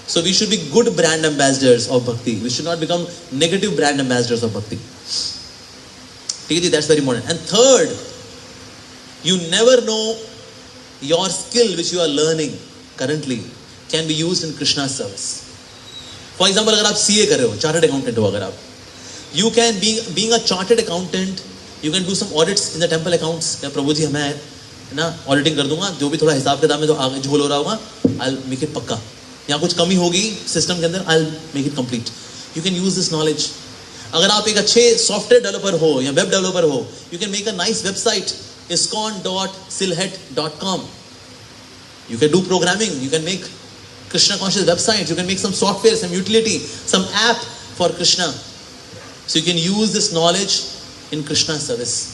So we should be good brand ambassadors of bhakti. We should not become negative brand ambassadors of bhakti. ठीक है जी, that's very important. And third, you never know your skill which you are learning currently can be used in Krishna's service. For example, अगर आप CA कर रहे हो, chartered accountant हो अगर आप, you can being a chartered accountant, you can do some audits in the temple accounts. क्या प्रभु जी हमें ना ऑडिटिंग कर दूंगा, जो भी थोड़ा हिसाब किताब में जो आगे झोल हो रहा होगा, I'll make it पक्का. यहाँ कुछ कमी होगी सिस्टम के अंदर, I'll make it complete. You can use this knowledge. अगर आप एक अच्छे सॉफ्टवेयर डेवलपर हो या वेब डेवलपर हो, you can make a nice website, iskon.silhet.com. You can do programming, you can make Krishna conscious websites, you can make some software, some utility, some app for Krishna. So you can use this knowledge in Krishna service.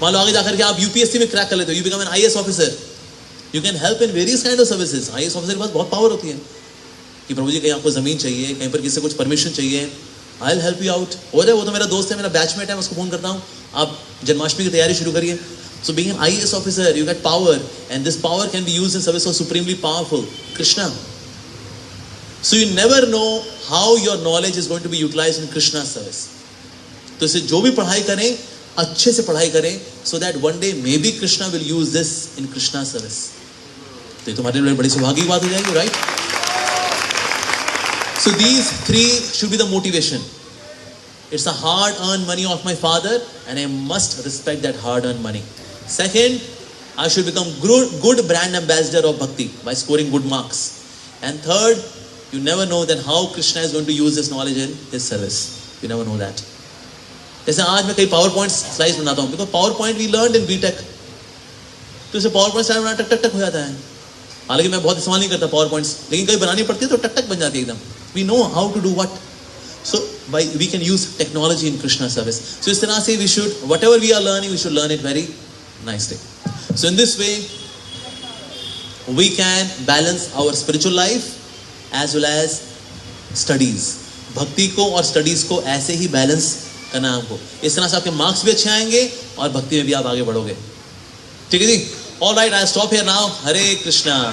मान लो आगे जाकर के आप UPSC में crack कर लेते हो, you become an IAS officer. You can help in various kind of services. IAS officer के पास बहुत पावर होती है कि प्रभु जी कहीं आपको जमीन चाहिए, कहीं पर किसी से कुछ परमिशन चाहिए, I'll help you out. और वो तो मेरा दोस्त है, मेरा बैचमेट है, मैं उसको फोन करता हूँ, आप जन्माष्टमी की तैयारी शुरू करिए. So being an IAS officer, you get power, and this power can be used in service of supremely powerful Krishna. So you never know how your knowledge is going to be utilized in Krishna's service. तो इसे जो भी पढ़ाई करें, अच्छे से पढ़ाई करें, so that one day maybe Krishna will use this in Krishna's service. तो ये तुम्हारे लिए बड़ी सौभाग्य की बात हो जाएगी, right? So these three should be the motivation. It's a hard-earned money of my father, and I must respect that hard-earned money. Second, I should become good brand ambassador of bhakti by scoring good marks. And third, you never know then how Krishna is going to use this knowledge in his service. You never know that. जैसे आज मैं कई power point slides बनाता हूँ, because power point we learn in BTech, तो इसे power point slide बनाना टक टक टक हो जाता है. हालांकि मैं बहुत इस्तेमाल नहीं करता पावर पॉइंट्स, लेकिन कहीं बनानी पड़ती है तो टक टक बन जाती है एकदम. We know how to do what, so by we can use technology in Krishna service. So इस तरह से we should whatever we are learning, we should learn it very nicely. So in this way we can balance our spiritual life as well as studies. भक्ति को और studies को ऐसे ही balance करना है हमको. इस तरह से आपके मार्क्स भी अच्छे आएंगे और भक्ति में भी आप आगे बढ़ोगे. ठीक है जी. All right, I stop here now. Hare Krishna.